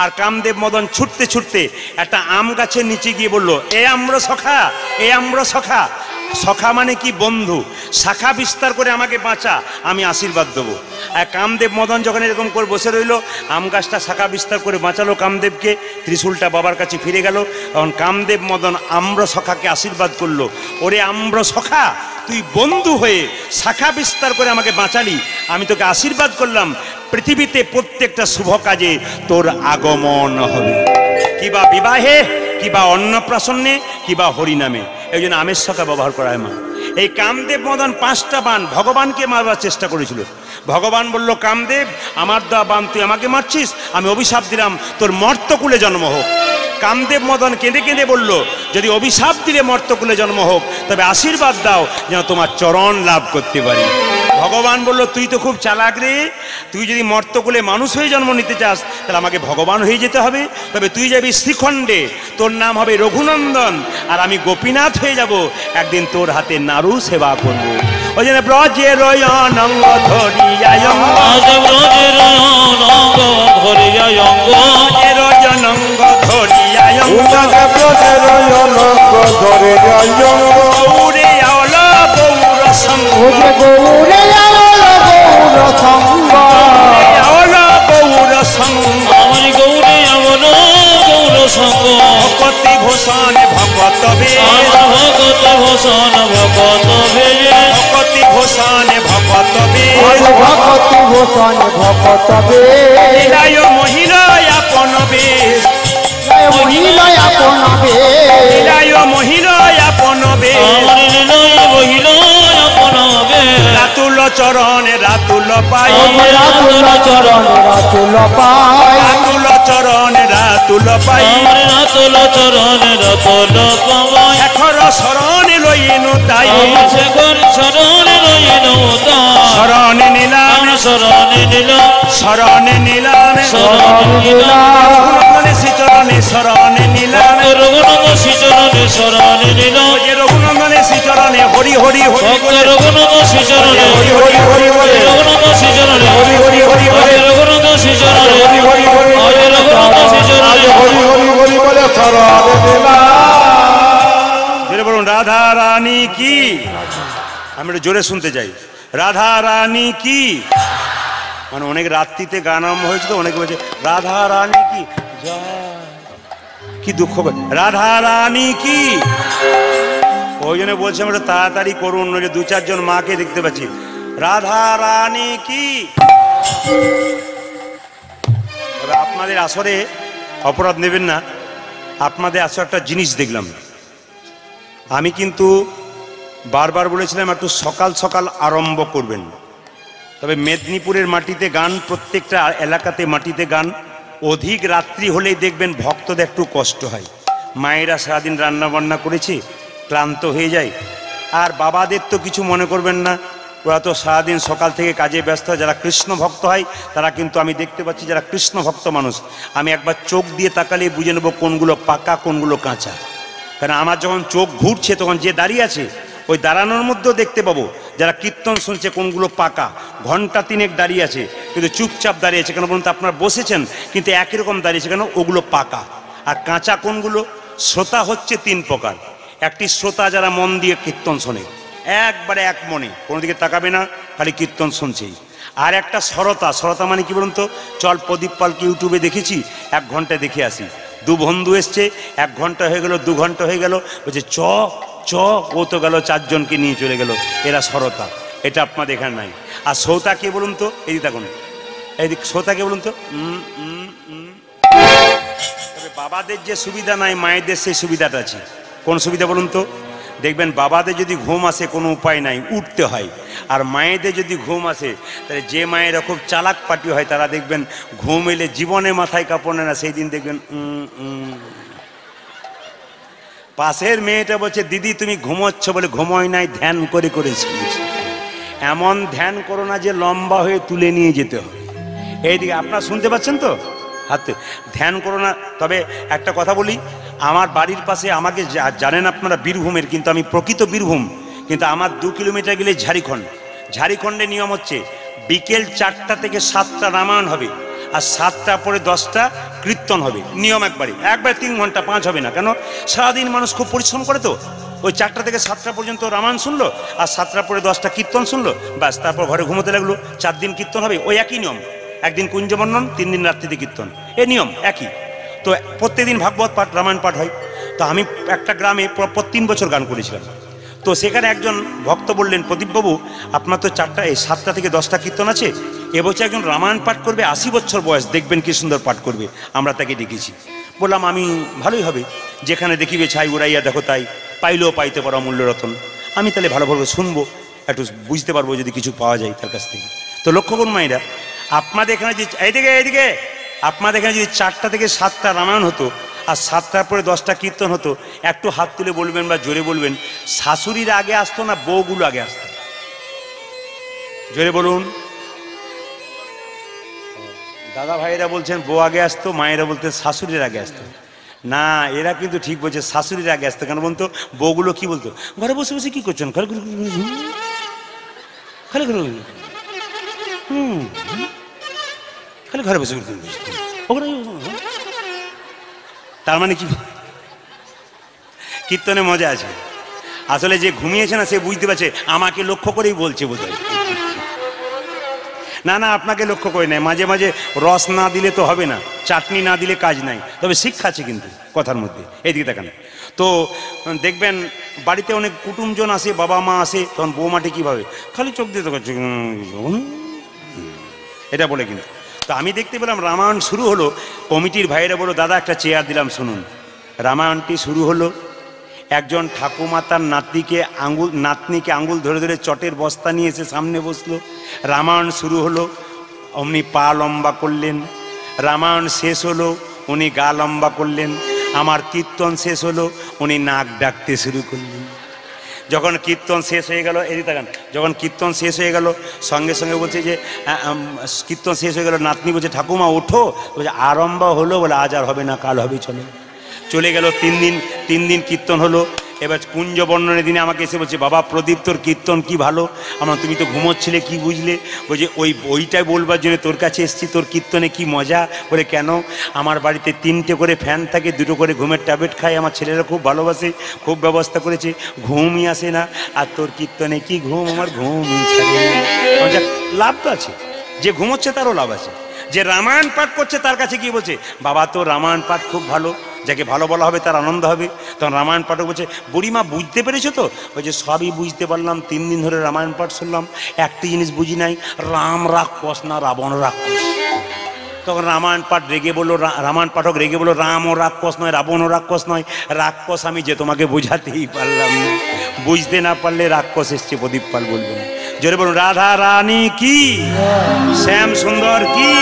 আর কামদেব মদন ছুটতে ছুটতে একটা আম গাছের নিচে গিয়ে বলল, এ আম্র সখা, এ আম্র সখা। সখা মানে কি? বন্ধু। শাখা বিস্তার করে আমাকে বাঁচা, আমি আশীর্বাদ দেবো। আর কামদেব মদন যখন এরকম করে বসে রইল, আম গাছটা শাখা বিস্তার করে বাঁচালো কামদেবকে। ত্রিশূলটা বাবার কাছে ফিরে গেল। তখন কামদেব মদন আম্র সখাকে আশীর্বাদ করলো, ওরে আম্র সখা, তুই বন্ধু হয়ে শাখা বিস্তার করে আমাকে বাঁচালি, আমি তোকে আশীর্বাদ করলাম, পৃথিবীতে প্রত্যেকটা শুভ কাজে তোর আগমন হবে, কিবা বিবাহে, কিবা অন্নপ্রাশনে, কিবা হরিনামে। এই জন্য আমের শখা ব্যবহার করা হয় মা। এই কামদেব মদন 5টা বাণ ভগবানকে মারবার চেষ্টা করেছিল। ভগবান বলল, কামদেব আমার দেওয়া বাণ তুই আমাকে মারছিস, আমি অভিশাপ দিলাম তোর মর্তকুলে জন্ম হোক। কামদেব মদন কেঁদে কেঁদে বলল, যদি অভিশাপ দিলে মর্তকুলে জন্ম হোক, তবে আশীর্বাদ দাও যেন তোমার চরণ লাভ করতে পারি। ভগবান বলল, তুই তো খুব চালাক রে, তুই যদি মর্তকুলে মানুষ হয়ে জন্ম নিতে চাস তাহলে আমাকে ভগবান হয়ে যেতে হবে। তবে তুই যাবি শ্রীখণ্ডে, তোর নাম হবে রঘুনন্দন, আর আমি গোপীনাথ হয়ে যাব, একদিন তোর হাতে নারু সেবা করবো। ওই জন্য ব্রজের অনঙ্গ ধরিয়া গৌরে আওলা গৌর সঙ্গ, গৌরে গৌর সঙ্গ, আওলা গৌর সঙ্গ, আমার গৌরে আমার গৌর সঙ্গ, ভকতি ভূষণ ভগত বেশ, ভগত ভূষণ ভগত বেশ, ভকতি ভূষণ ভগত বেশ, ভগতি ভূষণ ভগত বেশ, লীলায় মহিলা আপন বেশ, মহিলা আপন বেশ, লীলায় মহিলা আপন বেশ, আমার লীলায় মহিলা আপন বেশ, রাতুল চরণে রাতুল পাই, রাতুল চরণ রাতুল পাই, রাতুল চরণে রাতুল পাই, আমার রাতুল চরণে রাতুল পাই, এখর শরণে লইনু তাই, আমার শেখর শরণে রইনু তাই, শরণে নিলাম, শরণে নিলাম, শরণে নিলাম, শরণে নিলাম, রঘুনন্দনে শ্রীচরণে শরণে নিলাম, রঘুনন্দ শ্রীচরণে শরণে নিলাম, রঘুনন্দনে শ্রীচরণে হরি হরি হরি ভক্ত রঘুনন্দ শ্রীচরণে হরি হরি হরি হরি রঘুনন্দ শ্রীচরণে হরি হরি হরি হরি রঘুনন্দ শ্রীচরণে হরি হরি হরি হরে রঘুনন্দ শ্রীচরণে জোরে বলুন রাধা রানী কি। আমি একটু জোরে শুনতে চাই, রাধা রানী কি। মানে অনেক রাত্রিতে গান আরম্ভ হয়েছে তো, অনেকে বলছে রাধা রানী কি জয়। কি দুঃখ, রাধা রানী কি। ওই জন্য বলছি আমরা তাড়াতাড়ি করুন, নইলে 2-4 জন মাকে দেখতে পাচ্ছি। রাধা রানী কি। আপনাদের আসরে অপরাধ নেবেন না, আপনাদের আসরে একটা জিনিস দেখলাম। আমি কিন্তু বারবার বলেছিলাম একটু সকাল সকাল আরম্ভ করবেন, তবে মেদিনীপুরের মাটিতে গান, প্রত্যেকটা এলাকাতে মাটিতে গান, অধিক রাত্রি হলেই দেখবেন ভক্তদের একটু কষ্ট হয়। মায়েরা সারাদিন রান্না বান্না করেছে, ক্লান্ত হয়ে যায়। আর বাবাদের তো কিছু মনে করবেন না, ওরা তো সারাদিন সকাল থেকে কাজে ব্যস্ত হয়। যারা কৃষ্ণ ভক্ত হয় তারা কিন্তু, আমি দেখতে পাচ্ছি যারা কৃষ্ণ ভক্ত মানুষ, আমি একবার চোখ দিয়ে তাকালে বুঝে নেব কোনগুলো পাকা কোনগুলো কাঁচা। কারণ আমার যখন চোখ ঘুরছে তখন যে দাঁড়িয়ে আছে ওই দাঁড়ানোর মধ্যেও দেখতে পাবো যারা কীর্তন শুনছে কোনগুলো পাকা। ঘন্টা 3 দাঁড়িয়ে আছে কিন্তু চুপচাপ দাঁড়িয়ে আছে কেন বলুন তো? আপনারা বসেছেন কিন্তু একই রকম দাঁড়িয়েছে কেন? ওগুলো পাকা। আর কাঁচা কোনগুলো? শ্রোতা হচ্ছে 3 প্রকার। একটি শ্রোতা যারা মন দিয়ে কীর্তন শোনে, একবারে এক মনে, কোনো দিকে তাকাবে না, খালি কীর্তন শুনছেই। আর একটা সরতা। সরতা মানে কি বলুন তো? চল প্রদীপ পালকে ইউটিউবে দেখেছি, 1 ঘন্টা দেখে আসি। 2 বন্ধু এসছে, 1 ঘন্টা হয়ে গেল, 2 ঘন্টা হয়ে গেল, বলছে চ চ ও তো গেল, চারজনকে নিয়ে চলে গেল। এরা সরতা, এটা আপনাদের এখানে নাই। আর সৌতা কে বলুন তো? এই দেখুন, এইদিক সৌতা কে বলুন তো? তবে বাবাদের যে সুবিধা নাই, মায়েদের সেই সুবিধাটা আছে। কোন সুবিধা বলুন তো? দেখবেন বাবাদের যদি ঘুম আসে কোনো উপায় নাই, উঠতে হয়। আর মায়েদের যদি ঘুম আসে, তাহলে যে মায়েরা খুব চালাক পাটি হয় তারা দেখবেন ঘুম এলে জীবনে মাথায় কাপড় নেয় না, সেই দিন দেখবেন পাশের মেয়েটা বলছে, দিদি তুমি ঘুমোচ্ছ বলে ঘুমোয় নাই, ধ্যান করে করেছি। এমন ধ্যান করো না যে লম্বা হয়ে তুলে নিয়ে যেতে হবে। এইদিকে আপনারা শুনতে পাচ্ছেন তো? হাতে ধ্যান করো না। তবে একটা কথা বলি, আমার বাড়ির পাশে, আমাকে জানেন আপনারা বীরভূমের, কিন্তু আমি প্রকৃত বীরভূম, কিন্তু আমার 2 কিলোমিটার গেলে ঝাড়খণ্ড। ঝাড়খণ্ডের নিয়ম হচ্ছে বিকেল 4টা থেকে 7টা রামায়ণ হবে, আর 7টা পরে 10টা কীর্তন হবে। নিয়ম একবারে 3 ঘন্টা, 5 হবে না। কেন? সারাদিন মানুষ খুব পরিশ্রম করে, তো ওই 4টা থেকে 7টা পর্যন্ত রামায়ণ শুনলো, আর 7টা পরে 10টা কীর্তন শুনলো, ব্যাস, তারপর ঘরে ঘুমোতে লাগলো। 4 দিন কীর্তন হবে, ওই একই নিয়ম। একদিন কুঞ্জবর্ণন, 3 দিন রাত্রিতে কীর্তন, এই নিয়ম একই। তো প্রত্যেকদিন ভাগবত পাঠ, রামায়ণ পাঠ হয়। তো আমি একটা গ্রামে 3 বছর গান করেছিলাম। তো সেখানে একজন ভক্ত বললেন, প্রদীপবাবু আপনার তো 7টা থেকে 10টা কীর্তন আছে, এবছর একজন রামায়ণ পাঠ করবে, 80 বছর বয়স, দেখবেন কি সুন্দর পাঠ করবে, আমরা তাকে ডেকেছি। বললাম আমি ভালোই হবে, যেখানে দেখিবে ছাই উড়াইয়া দেখো তাই, পাইলেও পাইতে পারো অমূল্য রতন। আমি তাহলে ভালোভাবে শুনবো, একটু বুঝতে পারবো যদি কিছু পাওয়া যায় তার কাছ থেকে। তো লক্ষ্য করুন মায়েরা, আপনাদের এখানে যদি এইদিকে আপনাদের এখানে যদি 4টা থেকে 7টা রামায়ণ হতো, আর 7টার পরে 10টা কীর্তন হতো, একটু হাত তুলে বলবেন বা জোরে বলবেন, শাশুড়ির আগে আসতো না বউগুলো আগে আসতো? জোরে বলুন। দাদা ভাইয়েরা বলছেন বউ আগে আসতো, মায়েরা বলতে শাশুড়ির আগে আসতো। না, এরা কিন্তু ঠিক বলছে, শাশুড়ির আগে আসতো। কেন বলতো? বউগুলো কি বলতো? ঘরে বসে বসে কি করছেন, খালি খালি খালি ঘরে বসে, তার মানে কি? কীর্তনে মজা আছে। আসলে যে ঘুমিয়েছে না সে বুঝতে পারছে, আমাকে লক্ষ্য করেই বলছে বোধহয়। না না, আপনাকে লক্ষ্য করে নেয়। মাঝে মাঝে রস না দিলে তো হবে না, চাটনি না দিলে কাজ নাই। তবে শিক্ষা আছে কিন্তু কথার মধ্যে। এইদিকে দেখান। তো দেখবেন বাড়িতে অনেক কুটুমজন আসে, বাবা মা আসে, তখন বৌমাটি কীভাবে খালি চোখ দিয়ে তো এটা বলে কিন্তু। তো আমি দেখতে পেলাম রামায়ণ শুরু হলো, কমিটির ভাইয়েরা বলো, দাদা একটা চেয়ার দিলাম শুনুন। রামায়ণটি শুরু হলো, একজন ঠাকুমা তার নাতনিকে আঙ্গুল ধরে ধরে চটের বস্তা নিয়ে এসে সামনে বসলো। রামায়ণ শুরু হলো, অমনি পা লম্বা করলেন। রামায়ণ শেষ হলো, উনি গা লম্বা করলেন। আমার কীর্তন শেষ হলো, উনি নাক ডাকতে শুরু করলেন। যখন কীর্তন শেষ হয়ে গেল, এদিকে তাকান, যখন কীর্তন শেষ হয়ে গেল, সঙ্গে সঙ্গে বলছে যে কীর্তন শেষ হয়ে গেল, নাতনি বলছে ঠাকুমা ওঠো, বলছে আরম্ভ হলো, বলে আজ আর হবে না, কাল হবে, চলো। চলে গেল 3 দিন কীর্তন হলো। এবার কুঞ্জ বর্ণনের দিনে আমাকে এসে বলছে, বাবা প্রদীপ তোর কীর্তন কি ভালো। আমার তুমি তো ঘুমোচ্ছিলে, কি বুঝলে? বলছে ওইটাই বলবার জন্য তোর কাছে এসছি, তোর কীর্তনে কি মজা। বলে কেন? আমার বাড়িতে 3টে করে ফ্যান থাকে, 2টো করে ঘুমের ট্যাবলেট খায়, আমার ছেলেরা খুব ভালোবাসে, খুব ব্যবস্থা করেছে, ঘুমই আসে না। আর তোর কীর্তনে কি ঘুম, আমার ঘুমই ছাড়ে না। লাভ তো আছে, যে ঘুমোচ্ছে তারও লাভ আছে। যে রামায়ণ পাঠ করছে তার কাছে গিয়ে বলছে, বাবা তো রামায়ণ পাঠ খুব ভালো, যাকে ভালো বলা হবে তার আনন্দ হবে। তখন রামায়ণ পাঠক বলছে, বুড়িমা বুঝতে পেরেছো তো? বলছে সবই বুঝতে পারলাম, 3 দিন ধরে রামায়ণ পাঠ শুনলাম, একটি জিনিস বুঝি নাই, রাম রাক্ষস না রাবণ রাক্ষস। তখন রামায়ণ পাঠক রেগে বললো, রামও রাক্ষস নয়, রাবণও রাক্ষস নয়, রাক্ষস আমি যে তোমাকে বোঝাতেই পারলাম না। বুঝতে না পারলে রাক্ষস এসছে, প্রদীপ পাল বলবেন। জোরে বলুন, রাধা রানী কি, শ্যাম সুন্দর কি,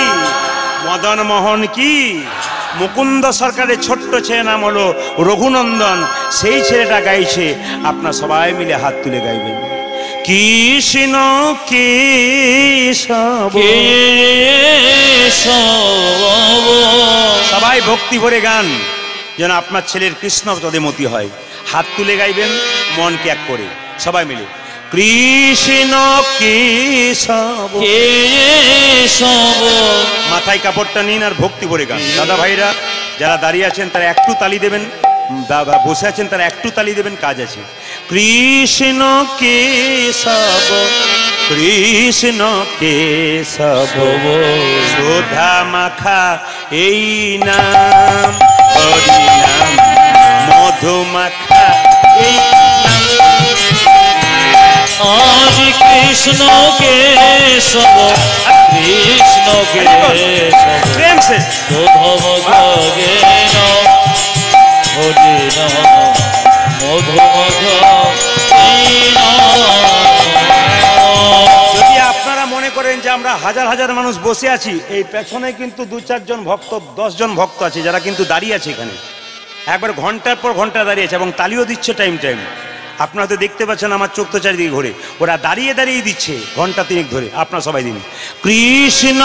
মদন মোহন কি। মুকুন্দ সরকারের ছোট্ট ছেলে নাম হলো রঘুনন্দন, সেই ছেলেটা গাইছে। আপনার সবাই মিলে হাত তুলে গাইবেন, কৃষ্ণ কেশব। সবাই ভক্তি ভরে গান, যেন আপনার ছেলের কৃষ্ণ তদেমতি হয়। হাত তুলে গাইবেন মনকে এক করে, সবাই মিলে কৃষ্ণ কেশব। মাথায় কাপড়টা নিন আর ভক্তি ভরে গান। দাদা ভাইরা যারা দাঁড়িয়ে আছেন তারা একটু তালি দেবেন, বসে আছেন তারা একটু তালি দেবেন, কাজ আছে। কৃষ্ণ কেশব, কৃষ্ণ কেশব, সুধা মাখা এই নাম, হরি নাম মধু মাখা এই আজ কৃষ্ণ কেশব কৃষ্ণ কেশব प्रेम से উদ্ধব গগেন হরিণ মধুমধ যদি আপনারা মনে করেন যে আমরা হাজার হাজার মানুষ বসে আছি, এই পেছনে কিন্তু 2-4 জন ভক্ত, 10 জন ভক্ত আছে যারা কিন্তু দাঁড়িয়ে আছে এখানে, একবার ঘন্টার পর ঘন্টা দাঁড়িয়ে আছে এবং তালিও দিচ্ছে টাইম টাইম। আপনারা তো দেখতে পাচ্ছেন, আমার চোখ তো চারিদিকে ঘোরে, ওরা দাঁড়িয়ে দাঁড়িয়ে দিচ্ছে ঘন্টা 3 ধরে। আপনারা সবাই দিন কৃষ্ণ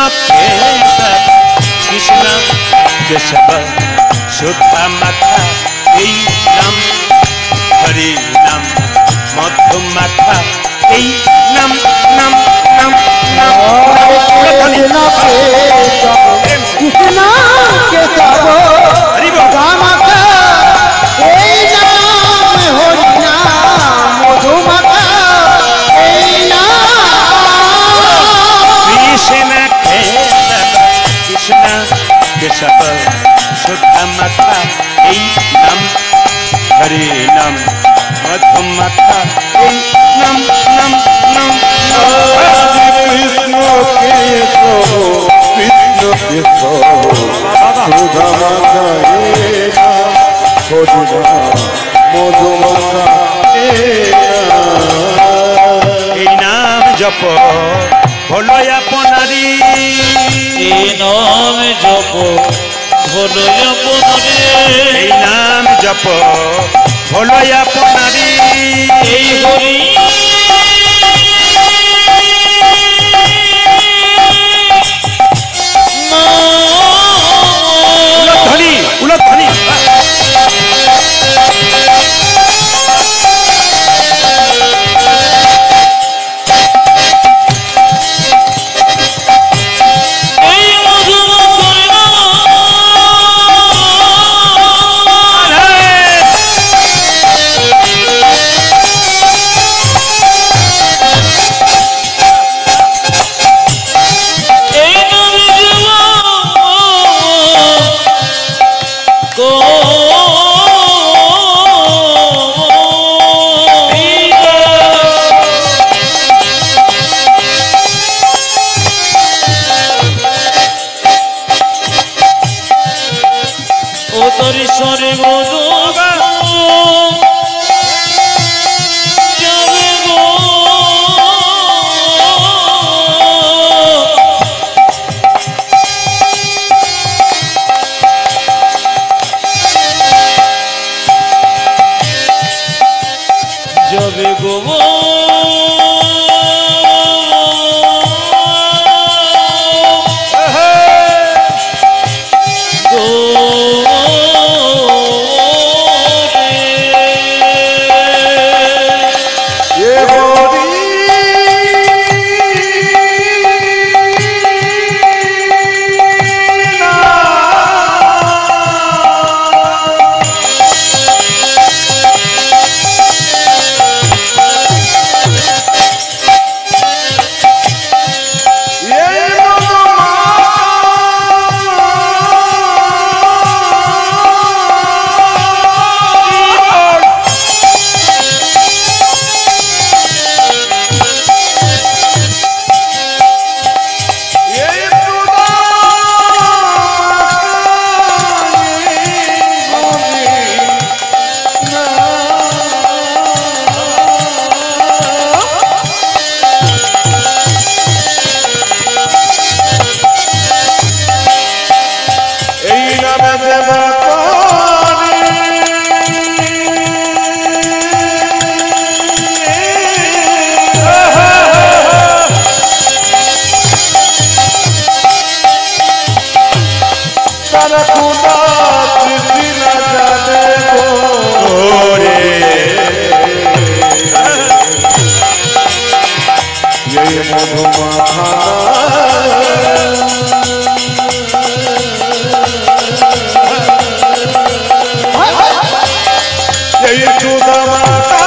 কৃষ্ণ কেশব শুদ্ধ মাথা এই নাম, হরি নাম মধ্যম মাথা এই নাম নাম নাম নাম। কৃষ্ণ কেশব হরি বল। রামাখা এই নাম, হরি নাম মধুমাখা এই নাম। কৃষ্ণ কেশব কৃষ্ণ কেশব শুদ্ধ মাথা এই নাম, হরি নাম মধ্যম মাথা এই নাম নাম নাম। কৃষ্ণ কেশব কৃষ্ণ কেশব সুধা মাখা এ নাম, হরি নাম মধুমাখা এ নাম। এই নাম জপ হলো আপনারি, এই নাম জপ হলো আপনারে, এই নাম জপ হলো আপনারি। এই হরি উলধ্বনি উলধ্বনি। এই মধুমধুর এই নাম গো ও তোর সরে বলো যাবে গো যাবে গো এ হরি এই নামে দেবা তারা খুদা সৃষ্টি না জানে ওরে এই মধুমাখা এই সুধা মাখা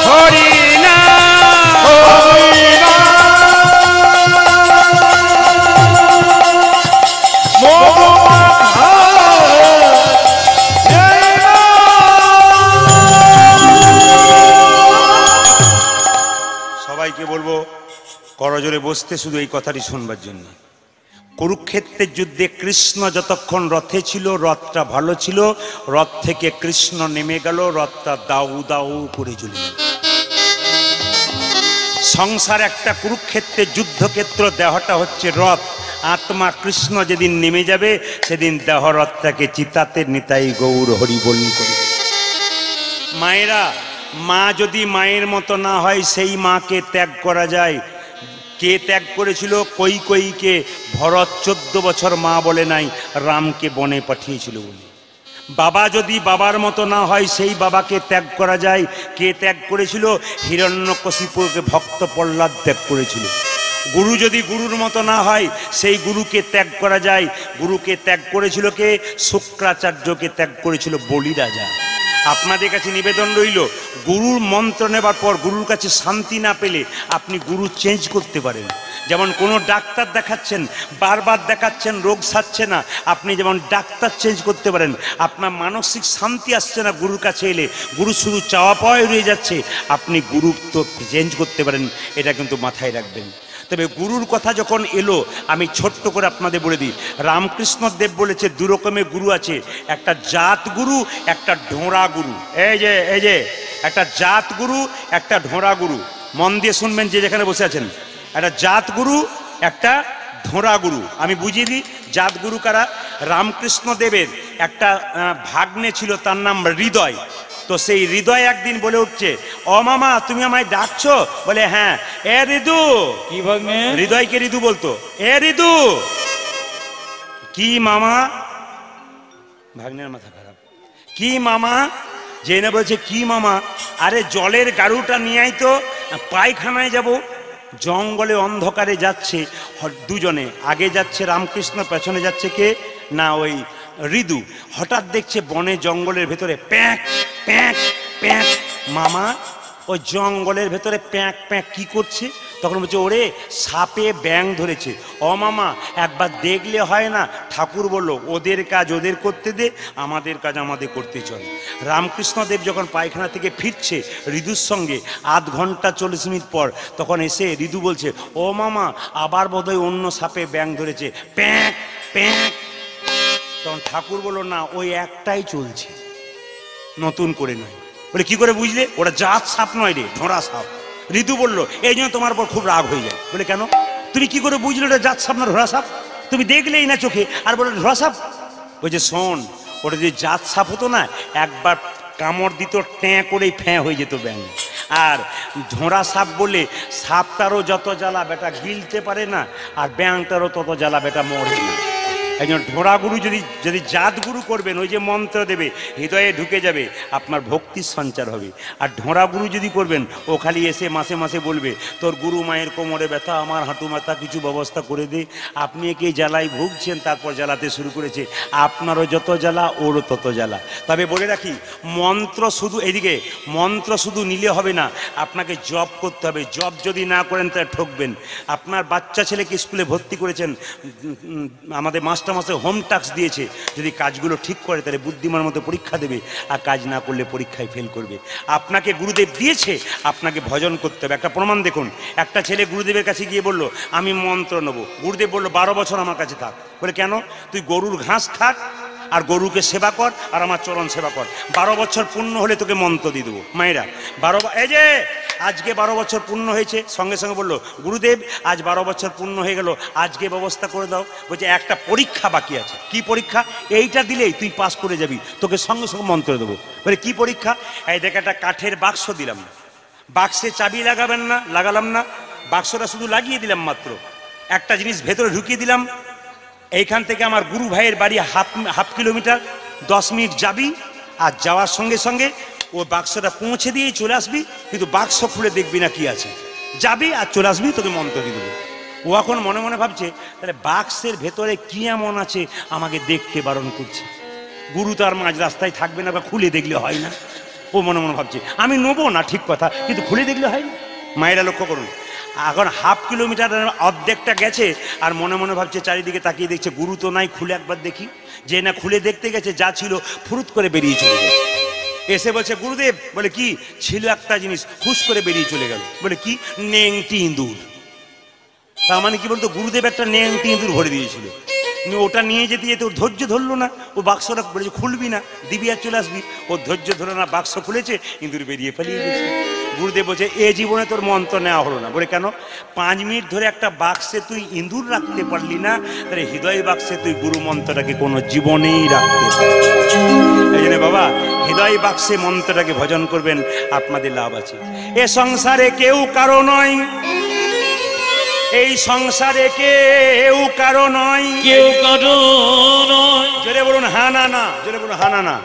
হরি নাম হরি নাম মধুমাখা সবাইকে বলবো করজোরে বসতে, শুধু এই কথাটি শুনবার জন্য। কুরুক্ষেত্রের যুদ্ধে কৃষ্ণ যতক্ষণ রথে ছিল, রথটা ভালো ছিল, রথ থেকে কৃষ্ণ নেমে গেল, রথটা দাউ দাউ করে চলে গেল। সংসার একটা কুরুক্ষেত্রের যুদ্ধক্ষেত্র, দেহটা হচ্ছে রথ, আত্মা কৃষ্ণ যেদিন নেমে যাবে সেদিন দেহ রথটাকে চিতাতে নিতাই গৌর হরি বলি করে। মায়েরা, মা যদি মায়ের মতো না হয় সেই মাকে ত্যাগ করা যায়। কে ত্যাগ করেছিল? কৈকেয়ীকে ভরত 14 বছর মা বলে নাই, রামকে বনে পাঠিয়েছিল বলে। বাবা যদি বাবার মতো না হয় সেই বাবাকে ত্যাগ করা যায়। কে ত্যাগ করেছিল? হিরণ্যকশিপুকে ভক্ত প্রহ্লাদ ত্যাগ করেছিল। গুরু যদি গুরুর মতো না হয় সেই গুরুকে ত্যাগ করা যায়। গুরুকে ত্যাগ করেছিল কে? শুক্রাচার্যকে ত্যাগ করেছিল বলি রাজা। আপনাদের কাছে নিবেদন রইল, গুরুর মন্ত্র নেবার পর গুরুর কাছে শান্তি না পেলে আপনি গুরু চেঞ্জ করতে পারেন। যেমন কোনো ডাক্তার দেখাচ্ছেন, বারবার দেখাচ্ছেন, রোগ সারছে না, আপনি যেমন ডাক্তার চেঞ্জ করতে পারেন। আপনার মানসিক শান্তি আসছে না গুরুর কাছে এলে, গুরু শুধু চাওয়া পাওয়াই রয়ে যাচ্ছে, আপনি গুরুত্ব চেঞ্জ করতে পারেন। এটা কিন্তু মাথায় রাখবেন। তবে গুরুর কথা যখন এলো, আমি ছোট্ট করে আপনাদের বলে দিই, রামকৃষ্ণ দেব বলেছে দু রকমের গুরু আছে, একটা জাত গুরু, একটা ঢোঁড়া গুরু। এই যে একটা জাত গুরু, একটা ঢোঁড়া গুরু। মন দিয়ে শুনবেন যে যেখানে বসে আছেন। একটা জাত গুরু, একটা ঢোঁড়া গুরু। আমি বুঝিয়ে দিই জাত গুরু কারা। রামকৃষ্ণ দেবের একটা ভাগ্নে ছিল, তার নাম হৃদয়। তো সেই হৃদয় একদিন বলে উঠছে, ও মামা তুমি আমায় ডাকছো? বলে হ্যাঁ। এ ঋদু। কি ভাগ্নে? হৃদয়কে ঋদু বলতো। এ ঋদু। কি মামা? ভাগ্নের মাথা খারাপ। কি মামা? জেনে বলছে কি মামা? আরে জলের গাড়ুটা নিয়ে আই তো, পায়খানায় যাব। জঙ্গলে অন্ধকারে যাচ্ছে দুজনে, আগে যাচ্ছে রামকৃষ্ণ, পেছনে যাচ্ছে কে না ওই ঋদু। হঠাৎ দেখছে বনে জঙ্গলের ভেতরে প্যাঁক প্যাঁক প্যাঁক। মামা ওই জঙ্গলের ভেতরে প্যাঁক প্যাঁক কি করছে? তখন বলছে ওরে সাপে ব্যাং ধরেছে। ও মামা একবার দেখলে হয় না? ঠাকুর বললো ওদের কাজ ওদের করতে দে, আমাদের কাজ আমাদের করতে চল। রামকৃষ্ণদেব যখন পায়খানা থেকে ফিরছে ঋদুর সঙ্গে, আধ ঘন্টা 40 মিনিট পর, তখন এসে ঋদু বলছে ও মামা আবার বোধহয় অন্য সাপে ব্যাং ধরেছে, প্যাঁক প্যাঁক। তখন ঠাকুর বললো না, ওই একটাই চলছে, নতুন করে নয়। বলে কি করে বুঝলে? ওটা জাত সাপ নয় রে, ঢোঁড়া সাপ। ঋতু বললো এই জন্য তোমার উপর খুব রাগ হয়ে যায়। বলে কেন? তুমি কি করে বুঝলে ওটা জাত সাপ না ঢোঁড়া সাপ? তুমি দেখলেই না চোখে, আর বলে ঢোঁড়া সাপ। বলছে শোন, ওটা যদি জাত সাপ হতো না, একবার কামড় দিত, ট্যাঁ করেই ফ্যাঁ হয়ে যেত ব্যাং। আর ঢোঁড়া সাপ বলে সাপটারও যত জ্বালা বেটা গিলতে পারে না, আর ব্যাংটারও তত জ্বালা বেটা মরে না। একজন ঢোঁড়া গুরু যদি জাত গুরু করবেন, ওই যে মন্ত্র দেবে হৃদয়ে ঢুকে যাবে, আপনার ভক্তির সঞ্চার হবে। আর ঢোঁড়া গুরু যদি করবেন, ও খালি এসে মাসে মাসে বলবে তোর গুরু মায়ের কোমরে ব্যথা, আমার হাঁটু মাথা, কিছু ব্যবস্থা করে দে। আপনি একে জ্বালাই ভুগছেন, তারপর জ্বালাতে শুরু করেছে। আপনারও যত জ্বালা, ওরও তত জ্বালা। তবে বলে রাখি, মন্ত্র শুধু এদিকে, মন্ত্র শুধু নিলে হবে না, আপনাকে জব করতে হবে। জব যদি না করেন তাহলে ঠকবেন। আপনার বাচ্চা ছেলেকে স্কুলে ভর্তি করেছেন, আমাদের মাস্টার মাসে হোম টাস্ক দিয়েছে, যদি কাজগুলো ঠিক করে তাহলে বুদ্ধিমান মতো পরীক্ষা দেবে, আর কাজ না করলে পরীক্ষায় ফেল করবে। আপনাকে গুরুদেব দিয়েছে, আপনাকে ভজন করতে হবে। একটা প্রমাণ দেখুন, একটা ছেলে গুরুদেবের কাছে গিয়ে বলল আমি মন্ত্র নেব। গুরুদেব বলল 12 বছর আমার কাছে থাক। বলে কেন? তুই গরুর ঘাস খাক, আর গরুকে সেবা কর, আর আমার চরণ সেবা কর। 12 বছর পূর্ণ হলে তোকে মন্ত্র দিয়ে দেবো। মায়েরা 12, এই যে আজকে 12 বছর পূর্ণ হয়েছে, সঙ্গে সঙ্গে বললো গুরুদেব আজ 12 বছর পূর্ণ হয়ে গেল, আজকে ব্যবস্থা করে দাও। বলছে একটা পরীক্ষা বাকি আছে। কি পরীক্ষা? এইটা দিলেই তুই পাস করে যাবি, তোকে সঙ্গে সঙ্গে মন্ত্র দেবো। বলে কি পরীক্ষা? এই দেখ একটা কাঠের বাক্স দিলাম, বাক্সে চাবি লাগাবেন না, লাগালাম না, বাক্সটা শুধু লাগিয়ে দিলাম মাত্র, একটা জিনিস ভেতরে ঢুকিয়ে দিলাম। এইখান থেকে আমার গুরু ভাইয়ের বাড়ি হাফ কিলোমিটার, 10 মিনিট যাবি, আর যাওয়ার সঙ্গে সঙ্গে ও বাক্সটা পৌঁছে দিয়েই চলে আসবি, কিন্তু বাক্স খুলে দেখবি না কি আছে, যাবি আর চলে আসবি, তোকে মন্ত্র দিয়ে দেবো। ও এখন মনে মনে ভাবছে তাহলে বাক্সের ভেতরে কি এমন আছে আমাকে দেখতে বারণ করছে। গুরু তো আর মাঝ রাস্তায় থাকবে না, বা খুলে দেখলে হয় না। ও মনে মনে ভাবছে আমি নেবো না, ঠিক কথা, কিন্তু খুলে দেখলে হয় না। মায়েরা লক্ষ্য করুন, এখন হাফ কিলোমিটার অর্ধেকটা গেছে, আর মনে মনে ভাবছে, চারিদিকে তাকিয়ে দেখছে গুরু তো নাই, খুলে একবার দেখি। যে না খুলে দেখতে গেছে, যা ছিল ফুরুত করে বেরিয়ে চলে গেছে। এসে বলছে গুরুদেব, বলে কি ছিল একটা জিনিস, হুশ করে বেরিয়ে চলে গেল। বলে কি? নেংটি ইঁদুর। তার মানে কি বলতো, গুরুদেব একটা নেংটি ইঁদুর ভরে দিয়েছিল। ওটা নিয়ে যেতে যেতে ওর ধৈর্য ধরলো না, ও বাক্সটা বলেছে খুলবি না, দিবি আর চলে আসবি। ওর ধৈর্য ধরো না, বাক্স খুলেছে, ইঁদুর বেরিয়ে পালিয়ে গেছে। গুরুদেব বলছে এ জীবনে তোর মন্ত্র নেওয়া হলো না। বলে কেন? 5 মিনিট ধরে একটা বাক্সে তুই ইঁদুর রাখতে পারলি না, তাহলে হৃদয় বাক্সে তুই গুরু মন্ত্রটাকে কোনো জীবনেই রাখতে পারবি। এই জন্য বাবা, হৃদয় বাক্সে মন্ত্রটাকে ভজন করবেন, আপনাদের লাভ আছে। এ সংসারে কেউ কারো নয়, এই সংসারে কেউ কারো নয়, কেউ কারো নয়। জোরে বলুন হা না না, জোরে বলুন হা না না।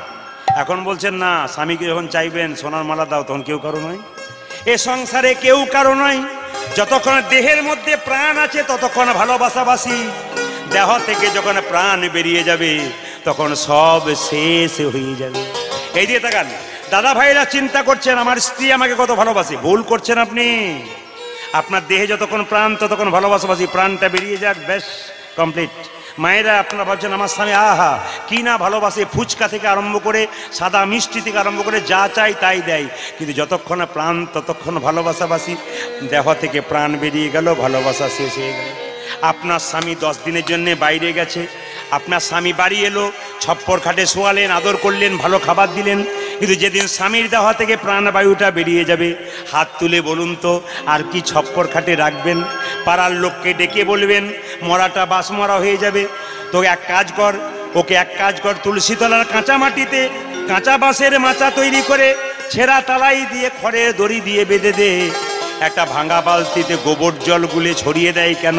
এখন বলছেন না, স্বামীকে যখন চাইবেন সোনার মালা দাও, তখন কেউ কারো নয়। এ সংসারে কেউ কারো নয়। যতক্ষণ দেহের মধ্যে প্রাণ আছে ততক্ষণ ভালোবাসাবাসি। দেহ থেকে যখন প্রাণ বেরিয়ে যাবে তখন সব শেষ হয়ে যাবে। এই দিয়ে তাকান, দাদা ভাইরা চিন্তা করছেন আমার স্ত্রী আমাকে কত ভালোবাসে। ভুল করছেন আপনি। আপনার দেহে যতক্ষণ প্রাণ ততক্ষণ ভালোবাসাবাসি, প্রাণটা বেরিয়ে যাক, বেশ কমপ্লিট। মায়েরা আপনারা ভাবছেন আমার স্বামী আহা কি না ভালোবাসে, ফুচকা থেকে আরম্ভ করে সাদা মিষ্টি থেকে আরম্ভ করে যা চাই তাই দেয়, কিন্তু যতক্ষণ প্রাণ ততক্ষণ ভালোবাসাবাসি। দেহ থেকে প্রাণ বেরিয়ে গেল, ভালোবাসা শেষ হয়ে গেল। আপনার স্বামী 10 দিনের জন্য বাইরে গেছে, আপনার স্বামী বাড়ি এলো, ছপ্পর খাটে শোয়ালেন, আদর করলেন, ভালো খাবার দিলেন, কিন্তু যেদিন স্বামীর দেহ থেকে প্রাণবায়ুটা বেরিয়ে যাবে, হাত তুলে বলুন তো আর কি ছপ্পর খাটে রাখবেন? পাড়ার লোককে ডেকে বলবেন মরাটা বাস মরা হয়ে যাবে। তো এক কাজ কর, ওকে এক কাজ কর, তুলসীতলার কাঁচা মাটিতে কাঁচা বাঁশের মাচা তৈরি করে ছেঁড়া তালাই দিয়ে খড়ের দড়ি দিয়ে বেঁধে দে। একটা ভাঙা বালতিতে গোবর জল গুলে ছড়িয়ে দেয়, কেন?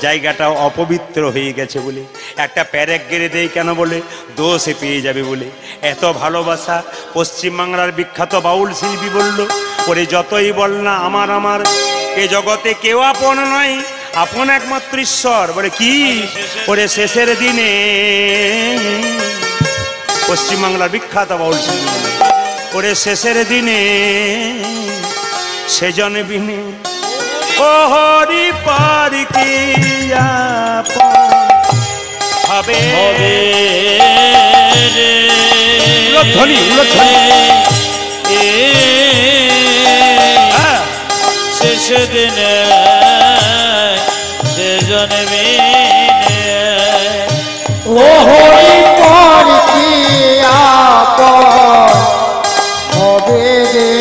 জায়গাটা অপবিত্র হয়ে গেছে বলে। একটা প্যারেক গেড়ে দেয়, কেন? বলে দোষে পেয়ে যাবে বলে। এত ভালোবাসা। পশ্চিমবাংলার বিখ্যাত বাউল শিল্পী বলল, ওরে যতই বল না আমার আমার, এ জগতে কেউ আপন নয়, আপন একমাত্র ঈশ্বর। বলে কি? ওরে শেষের দিনে। পশ্চিমবাংলার বিখ্যাত বাউল শিল্পী, ওরে শেষের দিনে সেজন বিনে ও হরি পার কি হবে হবে রে উলধ্বনি, উলধ্বনি। হ্যাঁ, শেষ দিনে যে জন্মে ও হরি পর কি আপন হবে রে,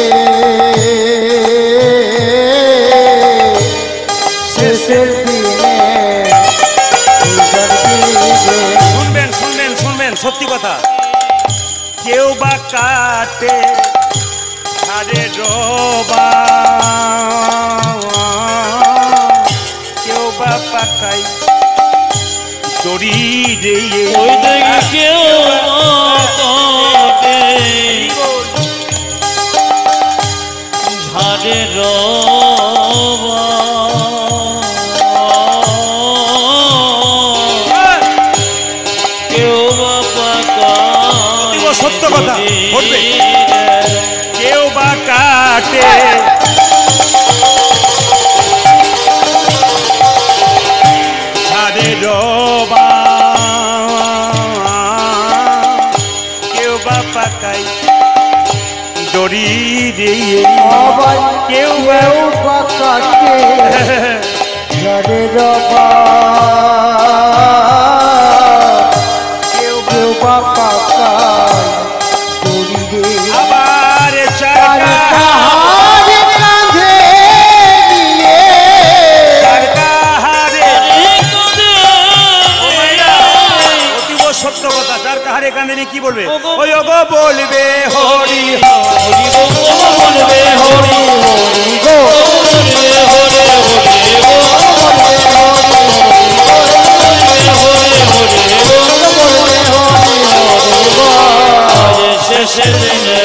শেষের দিনে শুনবেন শুনবেন শুনবেন, সত্যি কথা। কেউ বা কাটে ছাড়ে রবা, কেউ বা পাকাই দড়ি রে। ওই দেখি কেউ কাটে ঝাড়ে রবা, কেউ বা পাকাই সত্য কথা ঘটবে। কেউ বা কাটে ছাড়ে রবা, কেউ বা পাকাই দড়ি দিয়ে, কেউ বা কাটে ঝড়ে রবা, কেউ বা পাকায় দড়ি রে। আবার চাকা কাহারে কাঁধে নিয়ে অতীব সত্য কথা। চার কাহারে কাঁধে নিয়ে কি বলবে? ওই গো বলবে হরি হরি গো বলবে হরি হরি গো বলবে হরে হরে গো শেষে দিনে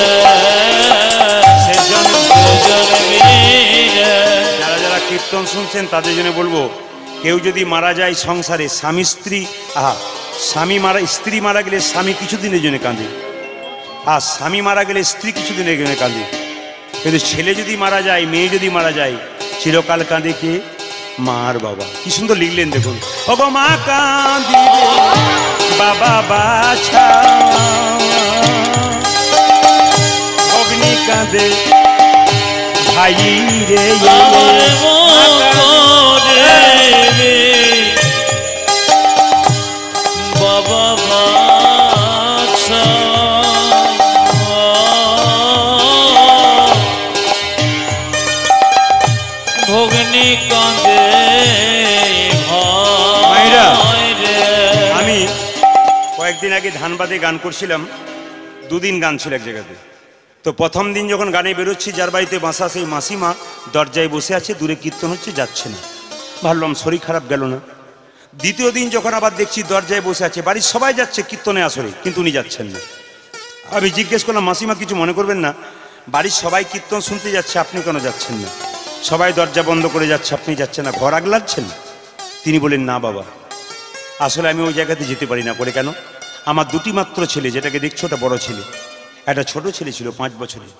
যারা যারা কীর্তন শুনছেন তাদের জন্য বলবো, কেউ যদি মারা যায় সংসারে, স্বামী স্ত্রী, স্ত্রী মারা গেলে স্বামী কিছুদিনের জন্য কাঁদে, আর স্বামী মারা গেলে স্ত্রী কিছুদিনের জন্য কাঁদে। কিন্তু ছেলে যদি মারা যায়, মেয়ে যদি মারা যায়, চিরকাল কাঁদে কে? মার বাবা। কি সুন্দর লিখলেন দেখুন, ওগো মা কাঁদিবে বাবা বাছা, কাঁদে ভাই রে আমার মনে রে বাবা বাছা ভগ্নি কাঁদে মায়েরা, ভাই রে। আমি কয়েকদিন আগে ধানবাদে গান করছিলাম, দুদিন গান ছিল এক জায়গাতে। তো প্রথম দিন যখন গানে বেরোচ্ছি, যার বাড়িতে বাসা সেই মাসিমা দরজায় বসে আছে, দূরে কীর্তন হচ্ছে, যাচ্ছে না। ভাবলাম শরীর খারাপ গেল না। দ্বিতীয় দিন যখন আবার দেখছি দরজায় বসে আছে, বাড়ির সবাই যাচ্ছে কীর্তনে আসরে, কিন্তু উনি যাচ্ছেন না। আমি জিজ্ঞেস করলাম, মাসিমা কিছু মনে করবেন না, বাড়ির সবাই কীর্তন শুনতে যাচ্ছে, আপনি কেন যাচ্ছেন না? সবাই দরজা বন্ধ করে যাচ্ছে, আপনি যাচ্ছেন না, ঘর আগলাচ্ছেন? তিনি বলেন, না বাবা, আসলে আমি ওই জায়গাতে যেতে পারি না। করে কেন? আমার দুটি মাত্র ছেলে, যেটাকে দেখছো ওটা বড় ছেলে, একটা ছোট ছেলে ছিল 5 বছরের।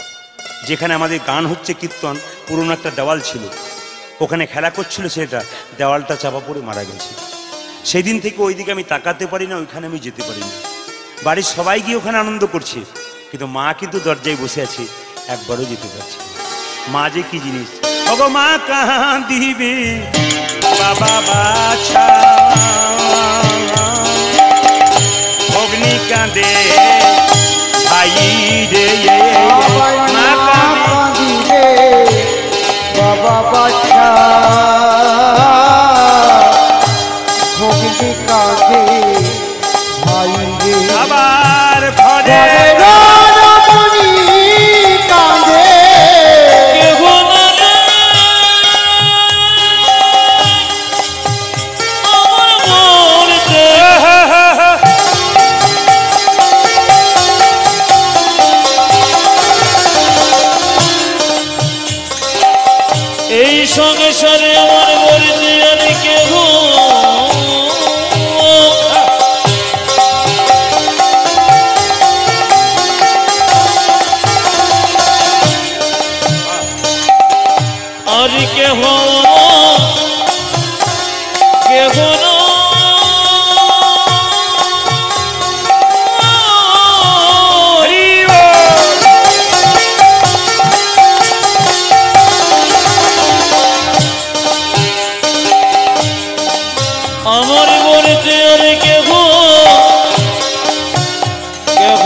যেখানে আমাদের গান হচ্ছে কীর্তন, পুরনো একটা দেওয়াল ছিল, ওখানে খেলা করছিল, সেটা দেওয়ালটা চাপা পড়ে মারা গেছে। সেই দিন থেকে ওইদিকে আমি তাকাতে পারি না, ওইখানে আমি যেতে পারি না। বাড়ির সবাই গিয়ে ওখানে আনন্দ করছে, কিন্তু মা কিন্তু দরজায় বসে আছে, একবারও যেতে পারছে না। মা যে কি জিনিস! ওগো মা কাঁদিবে বাবা বাছা, অগ্নি কাঁদে ভাই রে মা কাঁদে। বাবা বাচ্চা ভগ্নি কাঁদে ভাই রে। আবার ঘরে রমণী কাঁদে কেহ না রে আমার মরতে এই সংসারে আমার মরতে আর কেহ আর কেহ কেহ আমার মরতে আর কেহ কেহ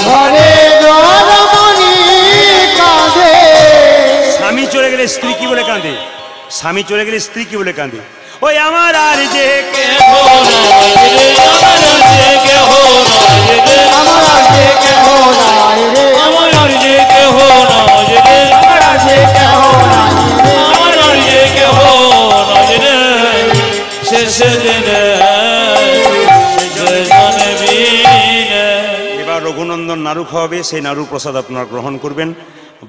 ঘরে রমণী কাঁদে। স্বামী চলে গেলে স্ত্রী কি বলে কাঁদে? স্বামী চলে গেলে স্ত্রী কি বলে কাঁদে? ওই আমার আর যে কেহ নাই রে আমার যে কেহ নাই রে আমার আছে কেহ নাই রে। আমার যে কেহ নাই রে আমার আছে কেহ নাই রে। আমার যে কেহ নাই রে শেষে দিনে জনবি এবার রঘুনন্দন নাড়ু খাওয়াবে, সেই নাড়ু প্রসাদ আপনারা গ্রহণ করবেন।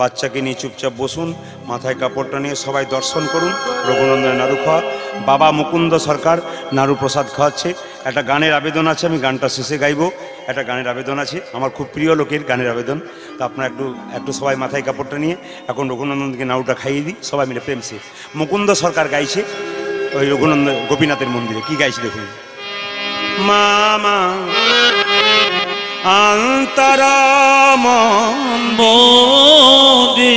বাচ্চাকে নিয়ে চুপচাপ বসুন, মাথায় কাপড়টা নিয়ে সবাই দর্শন করুন। রঘুনন্দনের নাড়ু খাওয়া, বাবা মুকুন্দ সরকার নাড়ু প্রসাদ খাওয়াচ্ছে। একটা গানের আবেদন আছে, আমি গানটা শেষে গাইবো। একটা গানের আবেদন আছে, আমার খুব প্রিয় লোকের গানের আবেদন। তা আপনারা একটু সবাই মাথায় কাপড়টা নিয়ে এখন রঘুনন্দনকে নাড়ুটা খাইয়ে দিই, সবাই মিলে প্রেমসে। মুকুন্দ সরকার গাইছে ওই রঘুনন্দন গোপীনাথের মন্দিরে। কি গাইছে দেখুন। মামা অন্তরাম মন্দিরে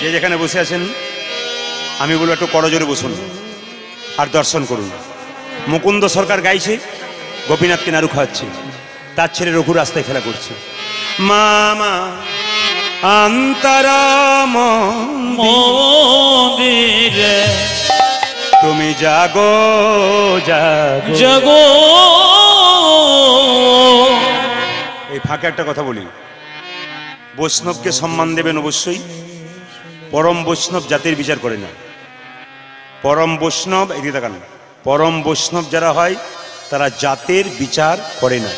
যে যেখানে বসে আছেন, আমি বলবো একটু করজোরে বসুন আর দর্শন করুন। মুকুন্দ সরকার গাইছে, গোপীনাথকে নাড়ু খাওয়াচ্ছে, তার ছেলে রঘু রাস্তায় খেলা করছে। মামা অন্তরাম মন্দিরে তুমি জাগো জাগো। জগো এই ফাঁকে একটা কথা বলি, বৈষ্ণবকে সম্মান দেবেন অবশ্যই। পরম বৈষ্ণব জাতির বিচার করে না। পরম বৈষ্ণব, এদিকে তাকান, পরম বৈষ্ণব যারা হয় তারা জাতের বিচার করে না।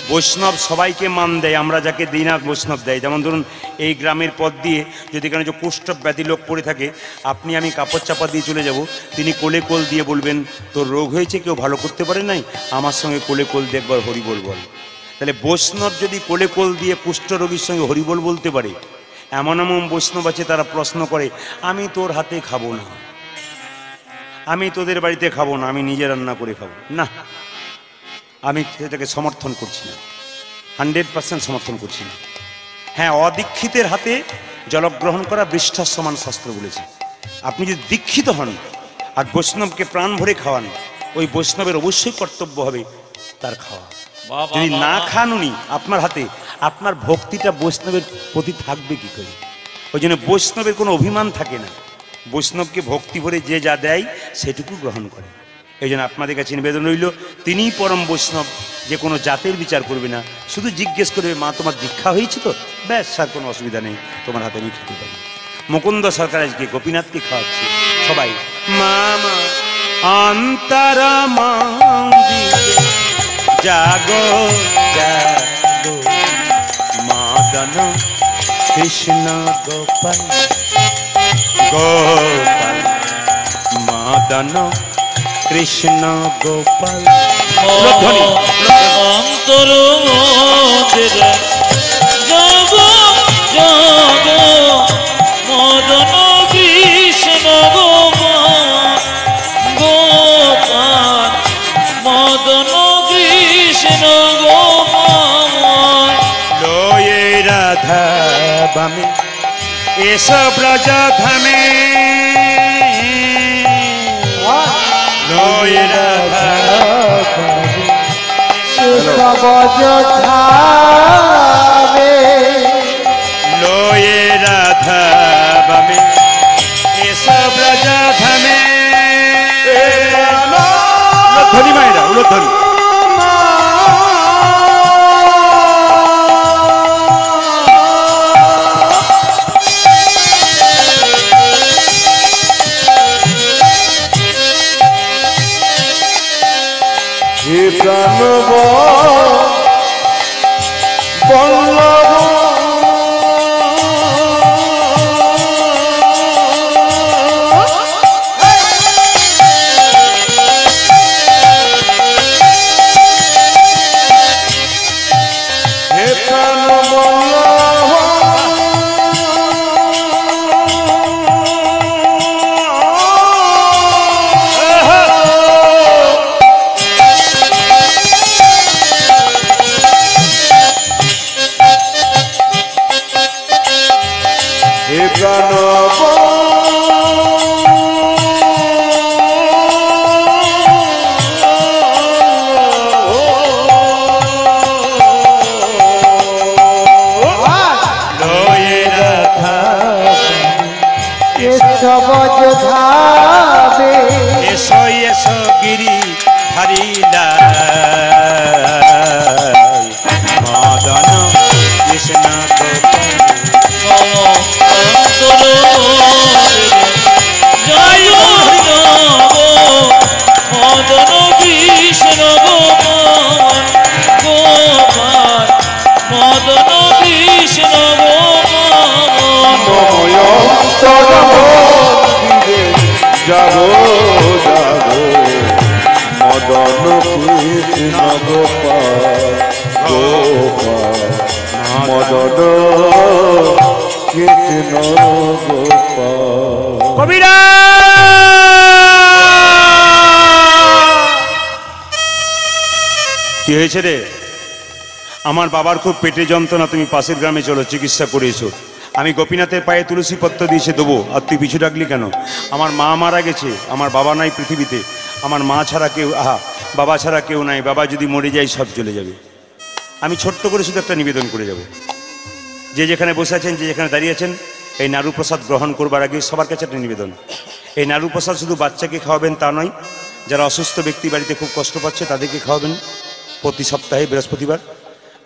বৈষ্ণব সবাইকে মান দেয়, আমরা যাকে দিই না বৈষ্ণব দেয়। যেমন ধরুন এই গ্রামের পথ দিয়ে যদি এখানে যে কুষ্ঠ ব্যাধি লোক পড়ে থাকে, আপনি আমি কাপড় চাপা দিয়ে চলে যাব, তিনি কোলে কোল দিয়ে বলবেন তোর রোগ হয়েছে, কেউ ভালো করতে পারে নাই, আমার সঙ্গে কোলে কোল দিয়ে একবার হরি বল বল। তাহলে বৈষ্ণব যদি কোলে কোল দিয়ে কুষ্ঠরোগীর সঙ্গে হরিবোল বলতে পারে, এমন এমন বৈষ্ণব আছে তারা প্রশ্ন করে, আমি তোর হাতে খাবো না, আমি তোদের বাড়িতে খাবো না, আমি নিজে রান্না করে খাবো না। আমি সেটাকে সমর্থন করছি না, 100% সমর্থন করছি না। হ্যাঁ, অদীক্ষিতের হাতে জলগ্রহণ করা বৃষ্ঠার সমান শাস্ত্র বলেছে। আপনি যদি দীক্ষিত হন আর বৈষ্ণবকে প্রাণ ভরে খাওয়ান, ওই বৈষ্ণবের অবশ্যই কর্তব্য হবে তার খাওয়া। যদি না খান উনি আপনার হাতে, আপনার ভক্তিটা বৈষ্ণবের প্রতি থাকবে কি করে? ওই জন্য বৈষ্ণবের কোনো অভিমান থাকে না, বৈষ্ণবকে ভক্তি ভরে যে যা দেয় সেটুকু গ্রহণ করে। এই জন্য আপনাদের কাছে নিবেদন রইল, তিনিই পরম বৈষ্ণব, যে কোনো জাতের বিচার করবে না, শুধু জিজ্ঞেস করবে, মা তোমার দীক্ষা হয়েছে তো? ব্যাস, স্যার কোনো অসুবিধা নেই, তোমার হাতে আমি খেতে পারি। মুকুন্দ সরকার আজকে গোপীনাথকে খাওয়াচ্ছে, সবাই মামা অন্তরা মন্দিরে জাগো জাগো, মদন কৃষ্ণ গোপাল গোপাল, মদন কৃষ্ণ গোপাল। অন্তর জগ জগ মদন কৃষ্ণ গোপাল গোপাল, মদন কৃষ্ণ গোপাল। লয়ে রাধা বামে এসব ব্রজ ধামে, লয়ে রাধা লয়ে রাধা বামে এসব ব্রজ ধামে। উলধ্বনি মায়েরা, উলধ্বনি। হে প্রাণ বল্লভ হে প্রাণ বল্লভ হে প্রাণ লয়ে রাধা এসো এসো গিরি হরিলা, মদন কৃষ্ণ গোপাল। অন্তর জয় জগ মদন কৃষ্ণ গোপাল গোপাল, মদন কৃষ্ণ গোপাল। ময়ন্তর মন্দিরে যাবো যাবো, মদন কৃষ্ণ গোপাল গোপাল, মদন কৃষ্ণ গোপাল। কবিরা কি হয়েছে রে? আমার বাবার খুব পেটে যন্ত্রণা, তুমি পাশের গ্রামে চলো, চিকিৎসা করে এসো। আমি গোপীনাথের পায়ে তুলসী পত্র দিয়ে এসে দেবো, আর তুই পিছু ডাকলি কেন? আমার মা মারা গেছে, আমার বাবা নাই পৃথিবীতে, আমার মা ছাড়া কেউ, বাবা ছাড়া কেউ নাই, বাবা যদি মরে যায় সব চলে যাবে। আমি ছোট্ট করে শুধু একটা নিবেদন করে যাব, যে যেখানে বসে আছেন, যে যেখানে দাঁড়িয়ে আছেন, এই নাড়ু প্রসাদ গ্রহণ করবার আগে সবার কাছে একটা নিবেদন। এই নাড়ু প্রসাদ শুধু বাচ্চাকে খাওয়াবেন তা নয়, যারা অসুস্থ ব্যক্তি বাড়িতে খুব কষ্ট পাচ্ছে তাদেরকে খাওয়াবেন। প্রতি সপ্তাহে বৃহস্পতিবার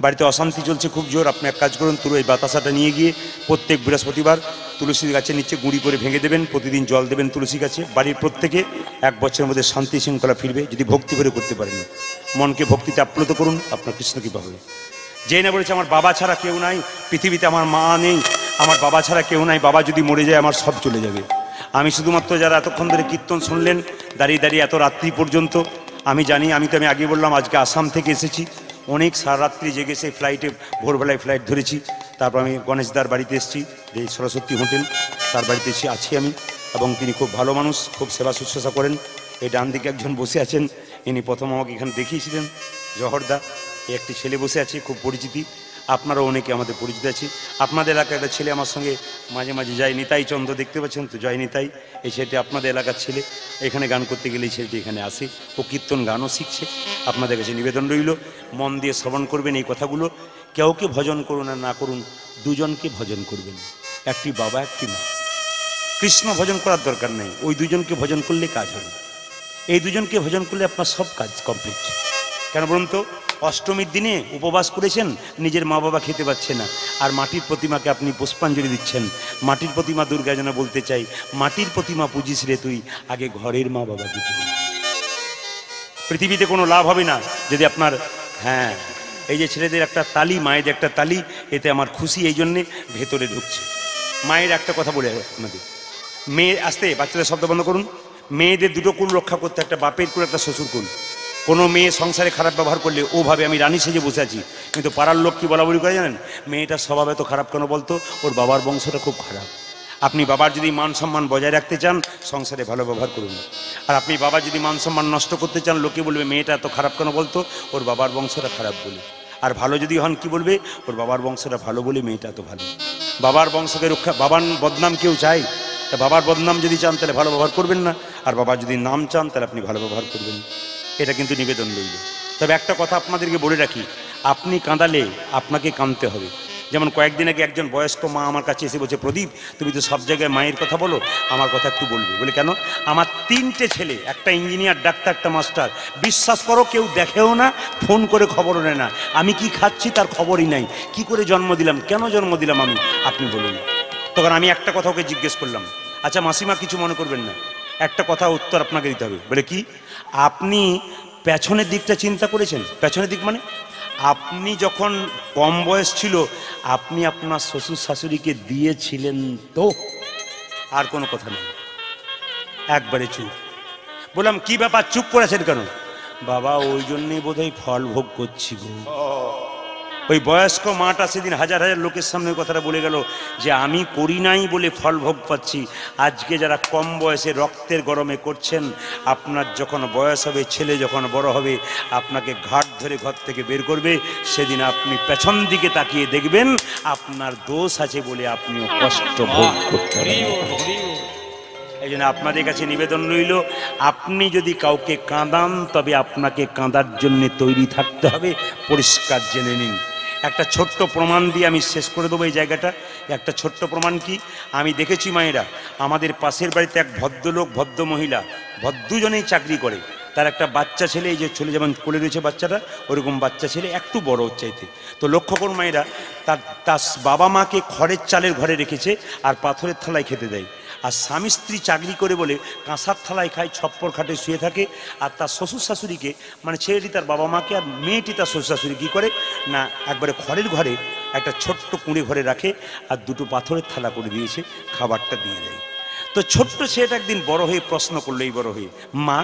বাড়িতে অশান্তি চলছে খুব জোর, আপনি এক কাজ করুন, এই বাতাসাটা নিয়ে গিয়ে প্রত্যেক বৃহস্পতিবার তুলসী গাছের নিচে গুঁড়ি করে ভেঙে দেবেন, প্রতিদিন জল দেবেন তুলসী গাছে। বাড়ির প্রত্যেকে 1 বছরের মধ্যে শান্তি শৃঙ্খলা ফিরবে, যদি ভক্তি করে করতে পারেন। মনকে ভক্তিতে আপ্লুত করুন, আপনার কৃষ্ণ কৃপা হবে। যেই না বলেছে আমার বাবা ছাড়া কেউ নাই পৃথিবীতে, আমার মা নেই, আমার বাবা ছাড়া কেউ নাই, বাবা যদি মরে যায় আমার সব চলে যাবে। আমি শুধুমাত্র যারা এতক্ষণ ধরে কীর্তন শুনলেন দাঁড়িয়ে দাঁড়িয়ে এত রাত্রি পর্যন্ত, আমি জানি, আমি আগে বললাম আজকে আসাম থেকে এসেছি, অনেক সারা রাত্রি জেগে সেই ফ্লাইটে ভোরবেলায় ফ্লাইট ধরেছি। তারপর আমি গণেশদার বাড়িতে এসেছি, এই সরস্বতী হোটেল, তার বাড়িতে আছি আমি। এবং তিনি খুব ভালো মানুষ, খুব সেবা শুশ্রূষা করেন। এই ডান দিকে একজন বসে আছেন, ইনি প্রথম আমাকে এখানে দেখিয়েছিলেন, জহরদা। একটি ছেলে বসে আছে, খুব পরিচিতি, আপনারাও অনেকে আমাদের পরিচিত আছি। আপনাদের এলাকার একটা ছেলে আমার সঙ্গে মাঝে মাঝে যায়, নিতাই চন্দ্র, দেখতে পাচ্ছেন তো, জয় নিতাই। এই ছেলেটি আপনাদের এলাকার ছেলে, এখানে গান করতে গেলে এই ছেলেটি এখানে আসে, ও কীর্তন গানও শিখছে। আপনাদের কাছে নিবেদন রইল, মন দিয়ে শ্রবণ করবেন এই কথাগুলো। কেউকে ভজন করুন আর না করুন, দুজনকে ভজন করবেন, একটি বাবা একটি মা। কৃষ্ণ ভজন করার দরকার নেই, ওই দুজনকে ভজন করলে কাজ হবে। এই দুজনকে ভজন করলে আপনার সব কাজ কমপ্লিট। কেন বলুন তো? অষ্টমীর দিনে উপবাস করেছেন, নিজের মা বাবা খেতে পাচ্ছে না, আর মাটির প্রতিমাকে আপনি পুষ্পাঞ্জলি দিচ্ছেন। মাটির প্রতিমা দুর্গা যেন বলতে চাই, মাটির প্রতিমা পুজিস রে তুই, আগে ঘরের মা বাবাকে তুই। পৃথিবীতে কোনো লাভ হবে না যদি আপনার, হ্যাঁ, এই যে ছেলেদের একটা তালি, মায়েদের একটা তালি, এতে আমার খুশি, এই জন্যে ভেতরে ঢুকছে। মায়ের একটা কথা বলে আপনাদের, মেয়ে আসতে, বাচ্চাদের শব্দ বন্ধ করুন। মেয়েদের দুটো কুল রক্ষা করতে, একটা বাপের কুল, একটা শ্বশুর কুল। কোনো মেয়ে সংসারে খারাপ ব্যবহার করলে ও ভাবে আমি রানী সেজে বসে আছি, কিন্তু পাড়ার লোক কি বলা বলি করে জানেন? মেয়েটার স্বভাব এত খারাপ কেন বলতো? ওর বাবার বংশটা খুব খারাপ। আপনি বাবার যদি মান সম্মান বজায় রাখতে চান, সংসারে ভালো ব্যবহার করুন। আর আপনি বাবা যদি মান সম্মান নষ্ট করতে চান, লোকে বলবে মেয়েটা এত খারাপ কেন বলতো? ওর বাবার বংশটা খারাপ বলে। আর ভালো যদি হন, কি বলবে? ওর বাবার বংশটা ভালো বলে মেয়েটা এত ভালো। বাবার বংশকে রক্ষা, বাবার বদনাম কেউ চায়? তা বাবার বদনাম যদি চান তাহলে ভালো ব্যবহার করবেন না, আর বাবার যদি নাম চান তাহলে আপনি ভালো ব্যবহার করবেন। এটা কিন্তু নিবেদন রইল। তবে একটা কথা আপনাদেরকে বলে রাখি, আপনি কাঁদালে আপনাকে কাঁদতে হবে। যেমন কয়েকদিন আগে একজন বয়স্ক মা আমার কাছে এসে বলছে, প্রদীপ তুমি তো সব জায়গায় মায়ের কথা বলো, আমার কথা একটু বলবে। বলে কেন? আমার 3টে ছেলে, একটা ইঞ্জিনিয়ার, ডাক্তার, একটা মাস্টার। বিশ্বাস করো কেউ দেখেও না, ফোন করে খবরও নেয় না, আমি কি খাচ্ছি তার খবরই নাই। কি করে জন্ম দিলাম, কেন জন্ম দিলাম আমি, আপনি বলুন। তখন আমি একটা কথা ওকে জিজ্ঞেস করলাম, আচ্ছা মাসিমা কিছু মনে করবেন না, একটা কথা উত্তর আপনাকে দিতে হবে। বলে কি? আপনি পেছনের দিকটা চিন্তা করেছেন? পেছনের দিক মানে আপনি যখন কম বয়স ছিল, আপনি আপনার শ্বশুর শাশুড়িকে দিয়েছিলেন তো? আর কোনো কথা নেই, একবারে চুপ। বললাম কি ব্যাপার, চুপ করেছেন কেন? বাবা ওই জন্যই বোধহয় ফল ভোগ করছি গো। ওই বয়স্ক মাটা সেদিন হাজার হাজার লোকের সামনে কথাটা বলে গেল যে আমি করি নাই বলে ফল ভোগ পাচ্ছি। আজকে যারা কম বয়সে রক্তের গরমে করছেন, আপনার যখন বয়স হবে, ছেলে যখন বড় হবে, আপনাকে ঘাট ধরে ঘর থেকে বের করবে, সেদিন আপনি পেছন দিকে তাকিয়ে দেখবেন আপনার দোষ আছে বলে আপনিও কষ্ট ভোগ করতে পারবেন। এই জন্য আপনাদের কাছে নিবেদন রইল, আপনি যদি কাউকে কাঁদান তবে আপনাকে কাঁদার জন্য তৈরি থাকতে হবে, পরিষ্কার জেনে নিন। একটা ছোট্ট প্রমাণ দিয়ে আমি শেষ করে দেবো এই জায়গাটা। একটা ছোট্ট প্রমাণ কি, আমি দেখেছি মায়েরা, আমাদের পাশের বাড়িতে এক ভদ্রলোক, ভদ্র মহিলা, ভদ্রজনেই চাকরি করে, তার একটা বাচ্চা ছেলে, এই যে ছেলে যেমন কোলে রয়েছে বাচ্চাটা, ওরকম বাচ্চা ছেলে, একটু বড় চাইতে। তো লক্ষ্য করুন মায়েরা, তার বাবা মাকে খড়ের চালের ঘরে রেখেছে আর পাথরের থালায় খেতে দেয়। আর স্বামী স্ত্রী চাকরি করে বলে কাঁসার থালায় খায়, ছপ্পর খাটে শুয়ে থাকে। আর তার শ্বশুর শাশুড়িকে, মানে ছেলেটি তার বাবা মাকে আর মেয়েটি তার শ্বশুর শাশুড়ি কী করে না, একবারে খড়ের ঘরে একটা ছোট্ট কুঁড়ে ঘরে রাখে আর দুটো পাথরের থালা করে দিয়েছে, খাবারটা দিয়ে দেয়। তো ছোট্ট ছেলেটা একদিন বড় হয়ে প্রশ্ন করলো, এই বড় হয়ে, মা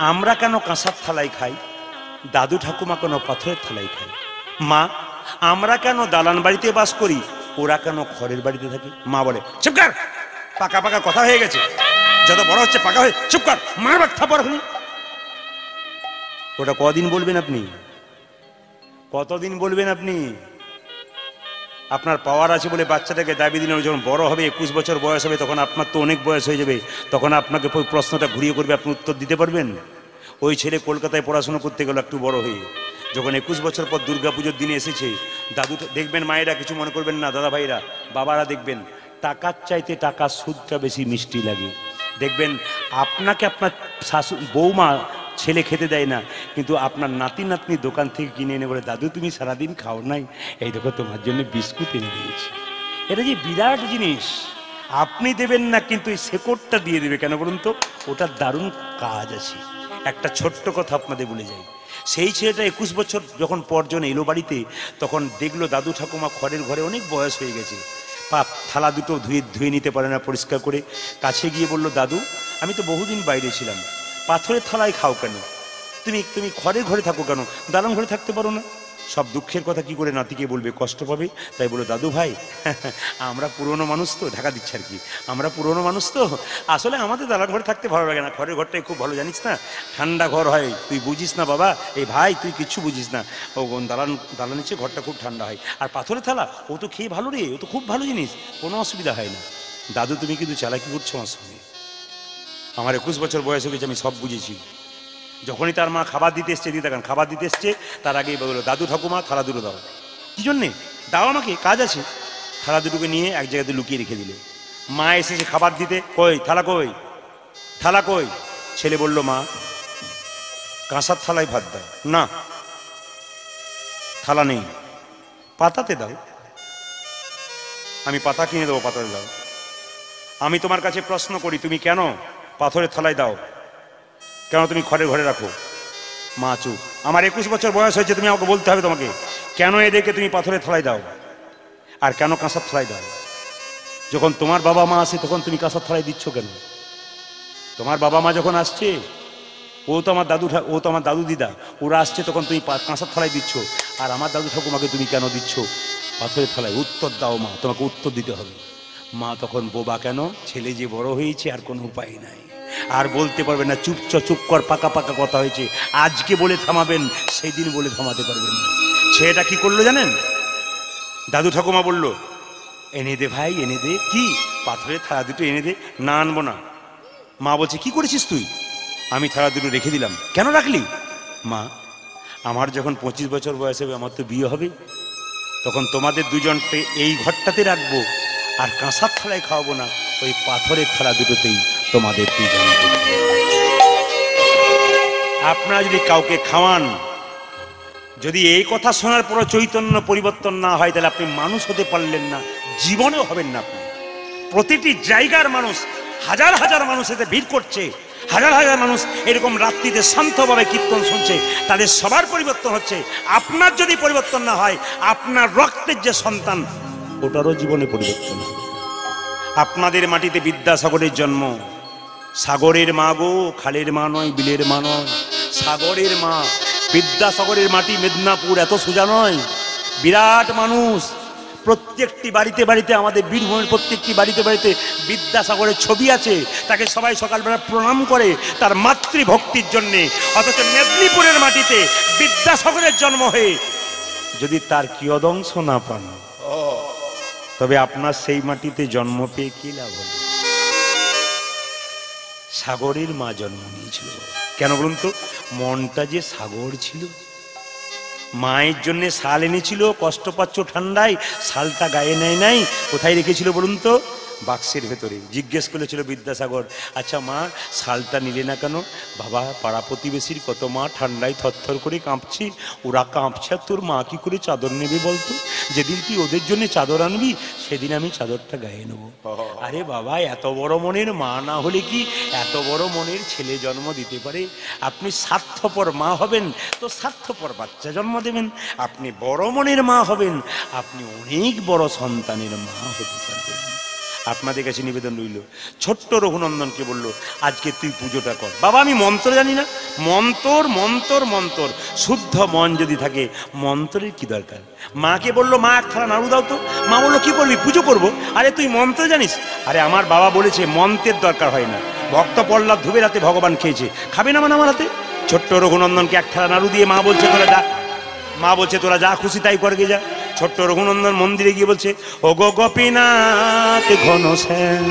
আমরা কেন কাঁসার থালায় খাই, দাদু ঠাকুমা কেন পাথরের থালায় খায়? মা আমরা কেন দালান বাড়িতে বাস করি, ওরা কেন খড়ের বাড়িতে থাকে? মা বলে, চুপ কর, পাকা পাকা কথা হয়ে গেছে, যত বড় হচ্ছে পাকা হয়ে, চুপ কর, মার বাচ্চা পর হলি। ওটা কদিন বলবেন আপনি? কতদিন বলবেন আপনি? আপনার পাওয়ার আছে বলে বাচ্চাটাকে দাবি দিলেন, যখন বড় হবে, 21 বছর বয়স হবে, তখন আপনার তো অনেক বয়স হয়ে যাবে, তখন আপনাকে প্রশ্নটা ঘুরিয়ে করবে, আপনি উত্তর দিতে পারবেন? ওই ছেলে কলকাতায় পড়াশোনা করতে গেল একটু বড় হয়ে, যখন 21 বছর পর দুর্গাপুজোর দিনে এসেছে, দাদু দেখবেন, মায়েরা কিছু মনে করবেন না, দাদা ভাইরা, বাবারা দেখবেন, টাকার চাইতে টাকার সুদটা বেশি মিষ্টি লাগে। দেখবেন আপনাকে আপনার বৌমা ছেলে খেতে দেয় না, কিন্তু আপনার নাতি নাতনি দোকান থেকে কিনে এনে বলে, দাদু তুমি সারাদিন খাও নাই, এই দেখো তোমার জন্য বিস্কুট এনে দিয়েছি। এটা যে বিরাট জিনিস, আপনি দেবেন না কিন্তু এই শেকড়টা দিয়ে দেবে। কেন বলুন তো? ওটার দারুণ কাজ আছে। একটা ছোট্ট কথা আপনাদের বলে যাই, সেই ছেলেটা 21 বছর যখন পরজন এলো বাড়িতে, তখন দেখলো দাদু ঠাকুমা খড়ের ঘরে, অনেক বয়স হয়ে গেছে, থালা দুটো ধুয়ে নিতে পারে না পরিষ্কার করে। কাছে গিয়ে বলল, দাদু আমি তো বহুদিন বাইরে ছিলাম, পাথরের থালায় খাও কেন? তুমি খড়ের ঘরে থাকো কেন, দালান ঘরে থাকতে পারো না? সব দুঃখের কথা কি করে নাতিকে বলবে, কষ্ট পাবে। তাই বলো দাদু ভাই আমরা পুরনো মানুষ তো, ঢাকা দিচ্ছে আর কি, আমরা পুরনো মানুষ তো, আসলে আমাদের দালান ঘরে থাকতে ভালো লাগে না, ঘরের ঘরটাই খুব ভালো, জানিস না, ঠান্ডা ঘর হয়, তুই বুঝিস না বাবা, এই ভাই তুই কিচ্ছু বুঝিস না, ও দালান নিচে ঘরটা খুব ঠান্ডা হয়। আর পাথরের থালা ও তো খেয়ে ভালো রে, ও তো খুব ভালো জিনিস, কোনো অসুবিধা হয় না। দাদু তুমি কিন্তু চালাকি করছো আমার সঙ্গে। আমার 21 বছর বয়স হয়ে গেছে, আমি সব বুঝেছি। যখনই তার মা খাবার দিতে এসছে, দিদি দেখেন খাবার দিতে এসছে, তার আগেই বললো দাদু ঠাকুমা থালা দুটো দাও। কি জন্যে? দাও আমাকে, কাজ আছে। থালা দুটোকে নিয়ে এক জায়গাতে লুকিয়ে রেখে দিলে। মা এসেছে খাবার দিতে, কই থালা কই, থালা কই? ছেলে বলল মা কাঁসার থালায় ভাত দাও। না থালা নেই, পাতাতে দাও। আমি পাতা কিনে দেবো, পাতাতে দাও। আমি তোমার কাছে প্রশ্ন করি, তুমি কেন পাথরের থালায় দাও, কেন তুমি ঘরে ঘরে রাখো? মা চুপ। আমার 21 বছর বয়স হয়েছে, তুমি আমাকে বলতে হবে তোমাকে, কেন এদেরকে তুমি পাথরের থালায় দাও আর কেন কাঁসার থালায় দাও? যখন তোমার বাবা মা আসে তখন তুমি কাঁসার থালায় দিচ্ছ কেন? তোমার বাবা মা যখন আসছে, ও তো আমার দাদু দিদা, ওরা আসছে তখন তুমি কাঁসার থালায় দিচ্ছ, আর আমার দাদু ঠাকুমাকে তুমি কেন দিচ্ছ পাথরের থালায়? উত্তর দাও মা, তোমাকে উত্তর দিতে হবে। মা তখন বোবা, কেন? ছেলে যে বড় হয়েছে আর কোনো উপায় নাই, আর বলতে পারবেন না, চুপ কর, পাকা পাকা কথা হয়েছে, আজকে বলে থামাবেন, সেই দিন বলে থামাতে পারবেন না। ছেলেটা কি করলো জানেন? দাদু ঠাকুমা বলল এনে দে ভাই, এনে দে। কি? পাথরের থালা দুটো এনে দে। না আনবো না। মা বলছে কি করেছিস তুই? আমি থালা দুটো রেখে দিলাম। কেন রাখলি? মা আমার যখন 25 বছর বয়স হবে, আমার তো বিয়ে হবে, তখন তোমাদের দুজনকে এই ঘরটাতে রাখবো, আর কাঁসার থালায় খাওয়াবো না, ওই পাথরের থালা দুটোতেই তোমাদের দুজনকে। আপনারা যদি কাউকে খাওয়ান, যদি এই কথা শোনার পর চৈতন্য পরিবর্তন না হয়, তাহলে আপনি মানুষ হতে পারলেন না, জীবনেও হবেন না আপনি। প্রতিটি জায়গার মানুষ, হাজার হাজার মানুষ এতে ভিড় করছে, হাজার হাজার মানুষ এরকম রাত্রিতে শান্তভাবে কীর্তন শুনছে, তাদের সবার পরিবর্তন হচ্ছে। আপনার যদি পরিবর্তন না হয়, আপনার রক্তের যে সন্তান, ওটারও জীবনে পরিবর্তন হবে। আপনাদের মাটিতে বিদ্যাসাগরের জন্ম। সাগরের মা গো, খালের মা নয়, বিলের মা নয়, সাগরের মা। বিদ্যাসাগরের মাটি মেদিনীপুর এত সোজা নয়, বিরাট মানুষ। প্রত্যেকটি বাড়িতে বাড়িতে, আমাদের বীরভূমের প্রত্যেকটি বাড়িতে বাড়িতে বিদ্যাসাগরের ছবি আছে, তাকে সবাই সকালবেলা প্রণাম করে তার মাতৃভক্তির জন্যে। অথচ মেদিনীপুরের মাটিতে বিদ্যাসাগরের জন্ম হয়ে যদি তার কিয়দংশ না পান, তবে আপনার সেই মাটিতে জন্ম পেয়ে কি লাভ হলো? সাগরের মা জন্ম নিয়েছিল। কেন বলুন তো? মনটা যে সাগর ছিল। মায়ের জন্য শাল এনেছিল, কষ্ট পাচ্ছ ঠান্ডায়, শালটা গায়ে নেয় নাই, কোথায় রেখেছিল বলুন তো? বাক্সের ভেতরে। জিজ্ঞেস করেছিল বিদ্যাসাগর, আচ্ছা মা শালটা নিলে না কেন? বাবা পাড়া প্রতিবেশীর কত মা ঠান্ডায় থরথর করে কাঁপছি, ওরা কাঁপছে, তোর মা কি করে চাদর নেবে বলতো? যেদিন তুই ওদের জন্য চাদর আনবি, সেদিন আমি চাদরটা গায়ে নেবো। আরে বাবা, এত বড় মনের মা না হলে কি এত বড় মনের ছেলে জন্ম দিতে পারে? আপনি স্বার্থপর মা হবেন তো স্বার্থপর বাচ্চা জন্ম দেবেন। আপনি বড় মনের মা হবেন, আপনি অনেক বড় সন্তানের মা হতে পারবেন। আপনাদের কাছে নিবেদন রইল। ছোট্ট রঘুনন্দনকে বলল, আজকে তুই পুজোটা কর। বাবা আমি মন্ত্র জানি না। মন্তর মন্তর মন্তর, শুদ্ধ মন যদি থাকে, মন্ত্রের কি দরকার? মাকে বললো, মা এক থালা নাড়ু দাও তো। মা বললো, কি করবি? পুজো করবো। আরে তুই মন্ত্র জানিস? আরে আমার বাবা বলেছে মন্ত্রের দরকার হয় না, ভক্ত প্রহ্লাদ ধুবের হাতে ভগবান খেয়েছে, খাবে না মানে আমার হাতে? ছোট্ট রঘুনন্দনকে এক থালা নাড়ু দিয়ে মা বলছে তোরা যা, মা বলছে তোরা যা খুশি তাই করগে যা। ছোট্ট রঘুনন্দন মন্দিরে গিয়ে বলছে, ও গো গোপীনাথ ঘনশ্যাম,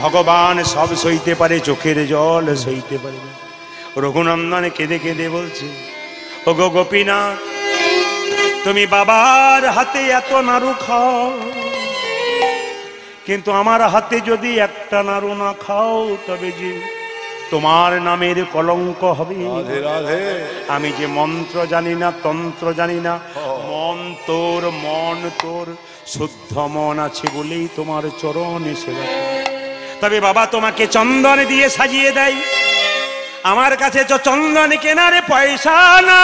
ভগবান সব সইতে পারে, চোখের জল সইতে পারে না। রঘুনন্দন কেঁদে কেঁদে বলছে, ও গো গোপীনাথ, তুমি বাবার হাতে এত নাড়ু খাও, কিন্তু আমার হাতে যদি একটা নাড়ু না খাও, তবে যে তোমার নামের কলঙ্ক হবে। আমি যে মন্ত্র জানি না, তন্ত্র জানি না, মন তোর শুদ্ধ মন আছে বলেই তোমার চরণে সেবা করি। তবে বাবা তোমাকে চন্দন দিয়ে সাজিয়ে দেয়, আমার কাছে তো চন্দন কেনারে পয়সা না,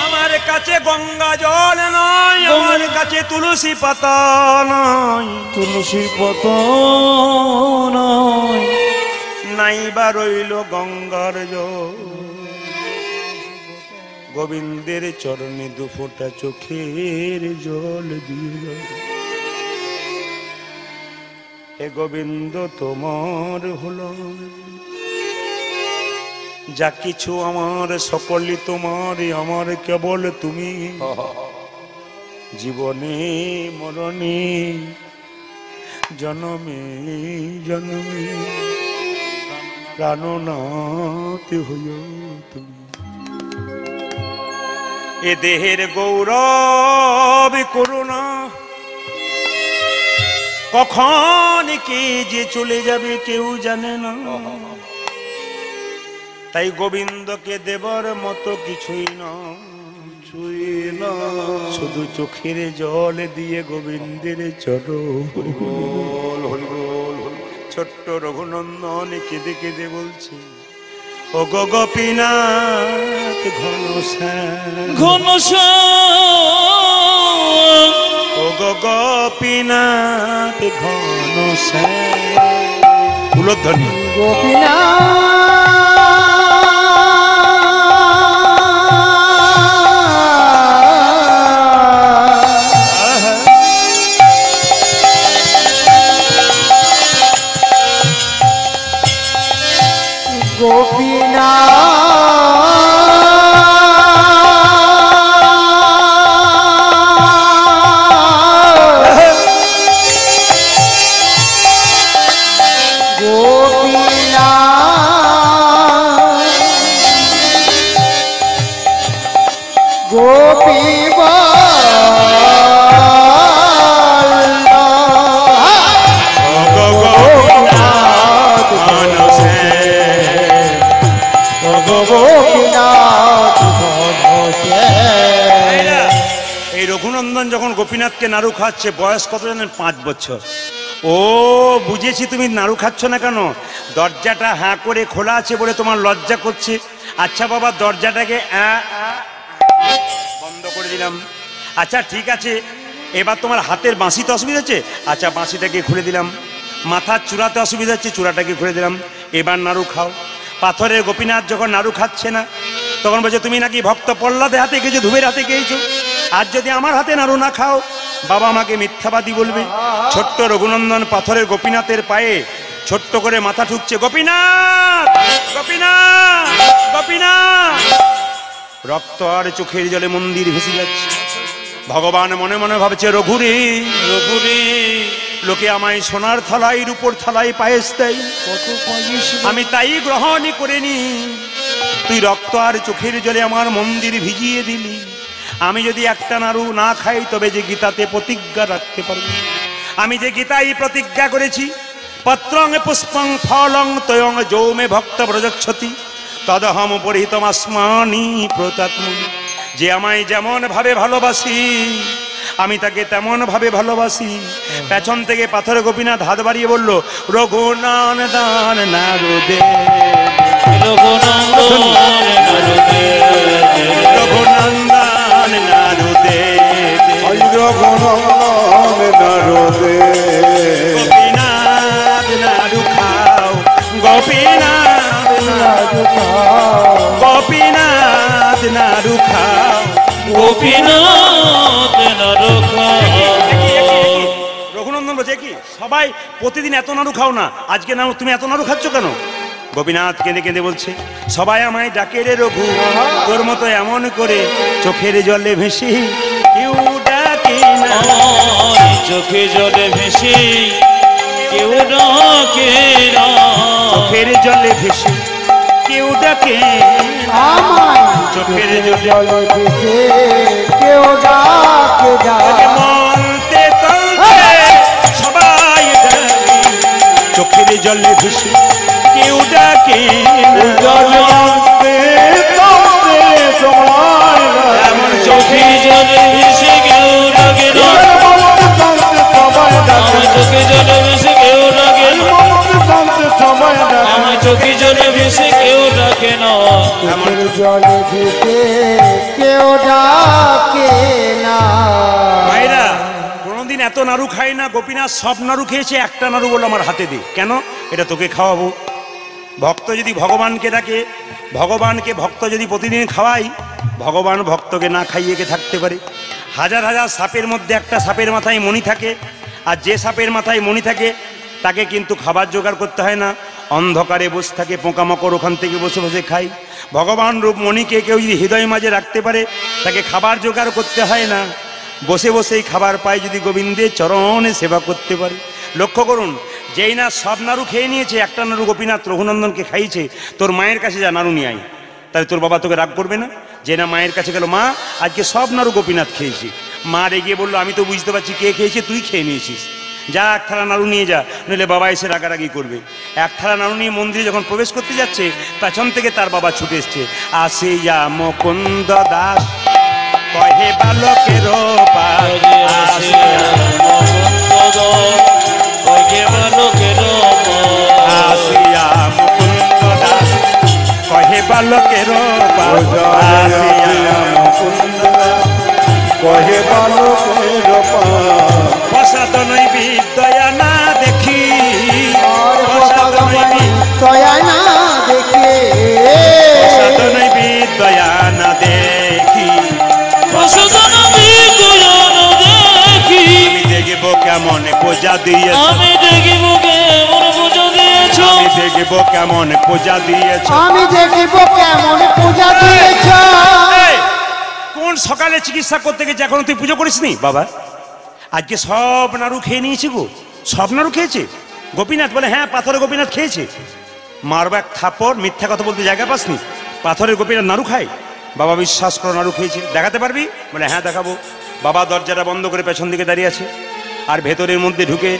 আমার কাছে গঙ্গা জল নয়, আমার কাছে তুলসী পাতা নয়, তুলসী পাতা নয়, নাই বা রইল গঙ্গার জল, গোবিন্দের চরণে দুফোঁটা চোখের জল দিয়ে হে গোবিন্দ তোমার হলো, যা কিছু আমার সকলই তোমার, আমার কেবল তুমি, জীবনে মরণে জনমে জনমে প্রাণনাথ হইও তুমি। এ দেহের গৌরব করুণা, কখন কে যে চলে যাবে কেউ জানে না, তাই গোবিন্দকে দেবার মতো কিছুই না, শুধু চোখের জল দিয়ে গোবিন্দের চরণ। ছোট্ট রঘুনন্দন কেঁদে কেঁদে বলছে, ও গো গোপীনাথ ঘনশ্যাম, ঘনশ্যাম, ও গো গোপীনাথ ঘনশ্যাম। ফুলধ্বনি রঘুনন্দন যখন গোপীনাথকে নাড়ু খাচ্ছে, বয়স কত জানেন? 5 বছর। ও বুঝেছি তুমি নাড়ু খাচ্ছ না কেন, দরজাটা হাঁ করে খোলা আছে বলে তোমার লজ্জা করছে। আচ্ছা বাবা, দরজাটাকে বন্ধ করে দিলাম। আচ্ছা ঠিক আছে, এবার তোমার হাতের বাঁশিতে অসুবিধা হচ্ছে, আচ্ছা বাঁশিটাকে খুলে দিলাম। মাথার চূড়াতে অসুবিধা হচ্ছে, চূড়াটাকে খুলে দিলাম। এবার নাড়ু খাও। পাথরের গোপীনাথ যখন নাড়ু খাচ্ছে না, তখন বলছে তুমি নাকি ভক্ত প্রহ্লাদের হাতে গেছো, ধুবের হাতে গিয়েছো, আর যদি আমার হাতে নাড়ু না খাও বাবা আমাকে মিথ্যাবাদী বলবে। ছোট্ট রঘুনন্দন পাথরের গোপীনাথের পায়ে ছোট্ট করে মাথা ঠুকছে, গোপীনাথ গোপীনাথ গোপীনাথ। রক্ত আর চোখের জলে মন্দির ভেসে যাচ্ছে। ভগবান মনে মনে ভাবছে, রঘুরে রঘুরে, লোকে আমায় সোনার থালায় রূপোর থালায় পায়েস দেয়, আমি তাই গ্রহণ করে নি। তুই রক্ত আর চোখের জলে আমার মন্দির ভিজিয়ে দিলি। আমি যদি একটা নাড়ু না খাই তবে যে গীতাতে প্রতিজ্ঞা রাখতে পারবো। আমি যে গীতায় প্রতিজ্ঞা করেছি, পত্রং পুষ্পং ফলং তয়ং যৌমে ভক্ত ব্রজচ্ছতি তদহম পরিহিতমাস্মানি প্রতাত্মনি। যে আমায় যেমন ভাবে ভালোবাসি আমি তাকে তেমন ভাবে ভালোবাসি। পেছন থেকে পাথর গোপীনাথ হাত বাড়িয়ে বলল, রঘুনন্দন নারদে রঘুনন্দন নারদে রঘুনন্দন নারদে রঘুনন্দন নারদে। গোপীনাথ নাড়ু খাও, গোপীনাথ নাড়ু খাও, গোপীনাথ নাড়ু খাও, গোপীনাথ নাড়ু খাও। রঘুনন্দন বলছে, কি সবাই প্রতিদিন এত নাড়ু খাও না, আজকে নাড়ু তুমি এত নাড়ু খাচ্ছ কেন? গোপীনাথ কেঁদে কেঁদে বলছে, সবাই আমায় ডাকে রে রঘু, তোর মতো এমন করে চোখের জলে ভেসে কেউ ডাকে না। চোখে জলে ভেসে কেউ ডাকে না, চোখের জলে ভেসে কেউ ডাকে আমায় চোখের জলে ভেসে কেউ ডাকে ডাকে। মনতে তন্তে সবাই ডাকে, চোখের জলে ভেসে কেউ ডাকে এমন চোখে জলে ভেসে কেউ ডাকে না, আমার চোখে জলে ভেসে কেউ ডাকে না, আমার চোখে জলে ভেসে কেউ ডাকে না, জলে ভেসে কেউ ডাকে না। ভাইরা কোনোদিন এত নাড়ু খাই না। গোপীনাথ সব নাড়ু খেয়েছে, একটা নাড়ু বলে আমার হাতে দে। কেন? এটা তোকে খাওয়াবো। ভক্ত যদি ভগবানকে ডাকে, ভগবানকে ভক্ত যদি প্রতিদিন খাওয়াই, ভগবান ভক্তকে না খাইয়ে থাকতে পারে। হাজার হাজার সাপের মধ্যে একটা সাপের মাথায় মণি থাকে, আর যে সাপের মাথায় মণি থাকে তাকে কিন্তু খাবার জোগাড় করতে হয় না, অন্ধকারে বসে থাকে, পোকামাকড় ওখান থেকে বসে বসে খায়। ভগবান রূপ মণিকে কেউ যদি হৃদয় মাঝে রাখতে পারে, তাকে খাবার জোগাড় করতে হয় না, বসে বসেই খাবার পায় যদি গোবিন্দের চরণে সেবা করতে পারে। লক্ষ্য করুন, যেই না সব নাড়ু খেয়ে নিয়েছে, একটা নাড়ু গোপীনাথ রঘুনন্দনকে খাইয়েছে, তোর মায়ের কাছে যা নাড়ু নিয়ে আয়, তাহলে তোর বাবা তোকে রাগ করবে না? যে না মায়ের কাছে গেল, মা আজকে সব নাড়ু গোপীনাথ খেয়েছি, মা রেগে বললো আমি তো বুঝতে পারছি কে খেয়েছে, তুই খেয়ে নিয়েছিস, যা এক থালা নাড়ু নিয়ে যা, নইলে বাবা এসে রাগারাগি করবে। এক থালা নাড়ু নিয়ে মন্দিরে যখন প্রবেশ করতে যাচ্ছে, পেছন থেকে তার বাবা ছুটে এসছে, আসিয়া মুকুন্দ দাস কহে বালকের পাশ, আসিয়া আসিয়া মুকুন্দ দাস কহে বালকের পাশ, আসিয়া মুকুন্দ দাস কহে বালকের পাশ। প্রসাদ নৈবি দয়া না দেখি, প্রসাদ নৈবি দয়া না দেখে, প্রসাদ নৈবি দয়া না দেখি, আমি দেখব কেমন পূজা দিয়েছ, আমি দেখিব কেমন পূজা দিয়েছ, আমি দেখব কেমন পূজা দিয়েছ। আমি দেখিব কেমন পূজা দিয়েছ। এই, কোন সকালে চিকিৎসা করতে গেছে এখনো তুই পুজো করিস নি? বাবা আজকে সব নাড়ু খেয়ে নিয়েছি গো, সব নাড়ু খেয়েছে। গোপীনাথ বলে হ্যাঁ পাথরে গোপীনাথ খেয়েছে। মারব এক থাপড়, মিথ্যা কথা বলতে জায়গা পাসনি? পাথরের গোপীনাথ নাড়ু খায়? বাবা বিশ্বাস করো নাড়ু খেয়েছে, দেখাতে পারবি? বলে হ্যাঁ দেখাবো। বাবা দরজাটা বন্ধ করে পেছন দিকে দাঁড়িয়ে আছে, আর ভেতরের মধ্যে ঢুকে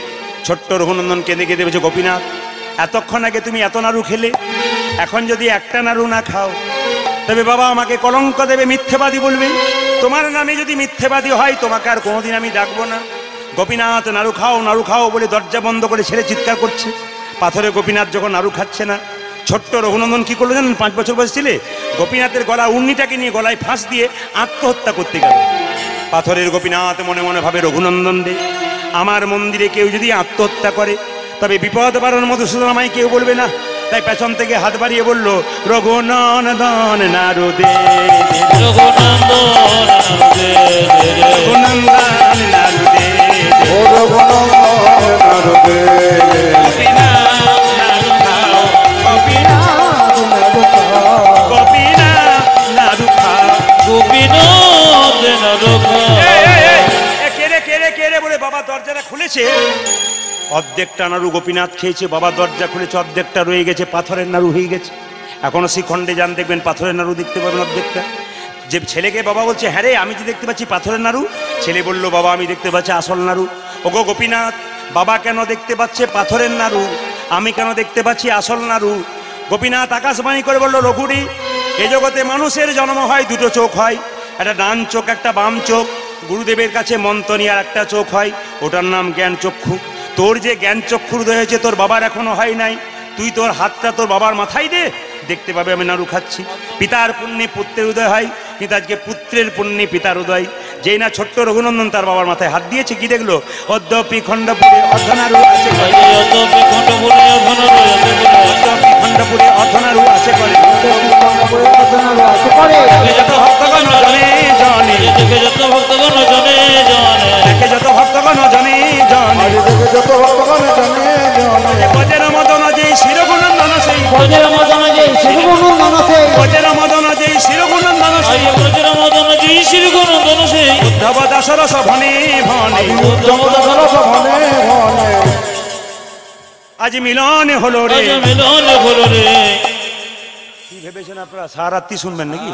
ছোট্ট রঘুনন্দন কেঁদে কেঁদে বলছে, গোপীনাথ এতক্ষণ আগে তুমি এত নাড়ু খেলে, এখন যদি একটা নাড়ু না খাও তবে বাবা আমাকে কলঙ্ক দেবে, মিথ্যেবাদী বলবে। তোমার নামে যদি মিথ্যেবাদী হয় তোমাকে আর কোনোদিন আমি ডাকবো না। গোপীনাথ নাড়ু খাও বলে দরজা বন্ধ করে ছেড়ে চিৎকার করছে। পাথরে গোপীনাথ যখন নাড়ু খাচ্ছে না, ছোট্ট রঘুনন্দন কি করলো জানেন? 5 বছর বয়স ছিলে, গোপীনাথের গলা উন্নিটাকে নিয়ে গলায় ফাঁস দিয়ে আত্মহত্যা করতে গেল। পাথরের গোপীনাথ মনে মনে ভাবে, রঘুনন্দন রে, আমার মন্দিরে কেউ যদি আত্মহত্যা করে তবে বিপদ বারণ মধুসূদন আমায় কেউ বলবে না। তাই পেছন থেকে হাত বাড়িয়ে বলল, রঘুনন্দন নাড়ু দে, রঘুনন্দন নাড়ু দে, ও রঘুনন্দন নাড়ু দে, গোপীনাথ নাড়ু খাও, গোপীনাথ নাড়ু খাও, কেড়ে বলে বাবা দরজাটা খুলেছে, অর্ধেকটা নাড়ু গোপীনাথ খেয়েছে। বাবা দরজা খুলেছে, অর্ধেকটা রয়ে গেছে, পাথরের নাড়ু হয়ে গেছে। এখনো শ্রীখণ্ডে যান দেখবেন পাথরের নাড়ু দেখতে পাবেন অর্ধেকটা। যে ছেলেকে বাবা বলছে, হ্যাঁ রে আমি যে দেখতে পাচ্ছি পাথরের নাড়ু, ছেলে বলল বাবা আমি দেখতে পাচ্ছি আসল নাড়ু। ওগো গোপীনাথ, বাবা কেন দেখতে পাচ্ছে পাথরের নাড়ু, আমি কেন দেখতে পাচ্ছি আসল নাড়ু? গোপীনাথ আকাশবাণী করে বলল, রঘুরি, এ জগতে মানুষের জন্ম হয় দুটো চোখ হয়, একটা ডান চোখ একটা বাম চোখ। গুরুদেবের কাছে মন্ত্র নিয়ে আর একটা চোখ হয়, ওটার নাম জ্ঞান চক্ষু। তোর যে জ্ঞান চক্ষুর উদয় হয়েছে তোর বাবার এখনো হয় নাই, তুই তোর হাতটা তোর বাবার মাথায় দে, দেখতে পাবে আমি নাড়ু খাচ্ছি। পিতার পুণ্যে পুত্রের উদয় হয়, কিন্তু আজকে পুত্রের পুণ্যে পিতার উদয়। যেই না ছোট্ট রঘুনন্দন তার বাবার মাথায় হাত দিয়েছে, কি দেখলো? অদ্যপি খণ্ডপুরে অর্ধনাড়ু আছে করে, অদ্যপি খণ্ডপুরে অর্ধনাড়ু আছে করে, দেখে যত ভক্তগণ জনে জনে, দেখে যত ভক্তগণ জনে জনে, দেখে যত ভক্তগণ জনে জনে, দেখে যত ভক্তগণ জনে জনে, বজের মদন যেই শিরগুনন্দন সেই, বজের মদন যেই শিরগুনন্দন সেই, বজের মদন যেই শিরগুনন্দন সেই, ব্রজের মদন যেই শিরগুনন্দন সেই, উদ্ধব দাসরস ভনে ভনে, উদ্ধব দাসরস ভনে ভনে, আজ মিলন হলো রে। আজ মিলন হলো রে। কি ভেবেছেন আপনারা সারা রাত্রি শুনবেন নাকি?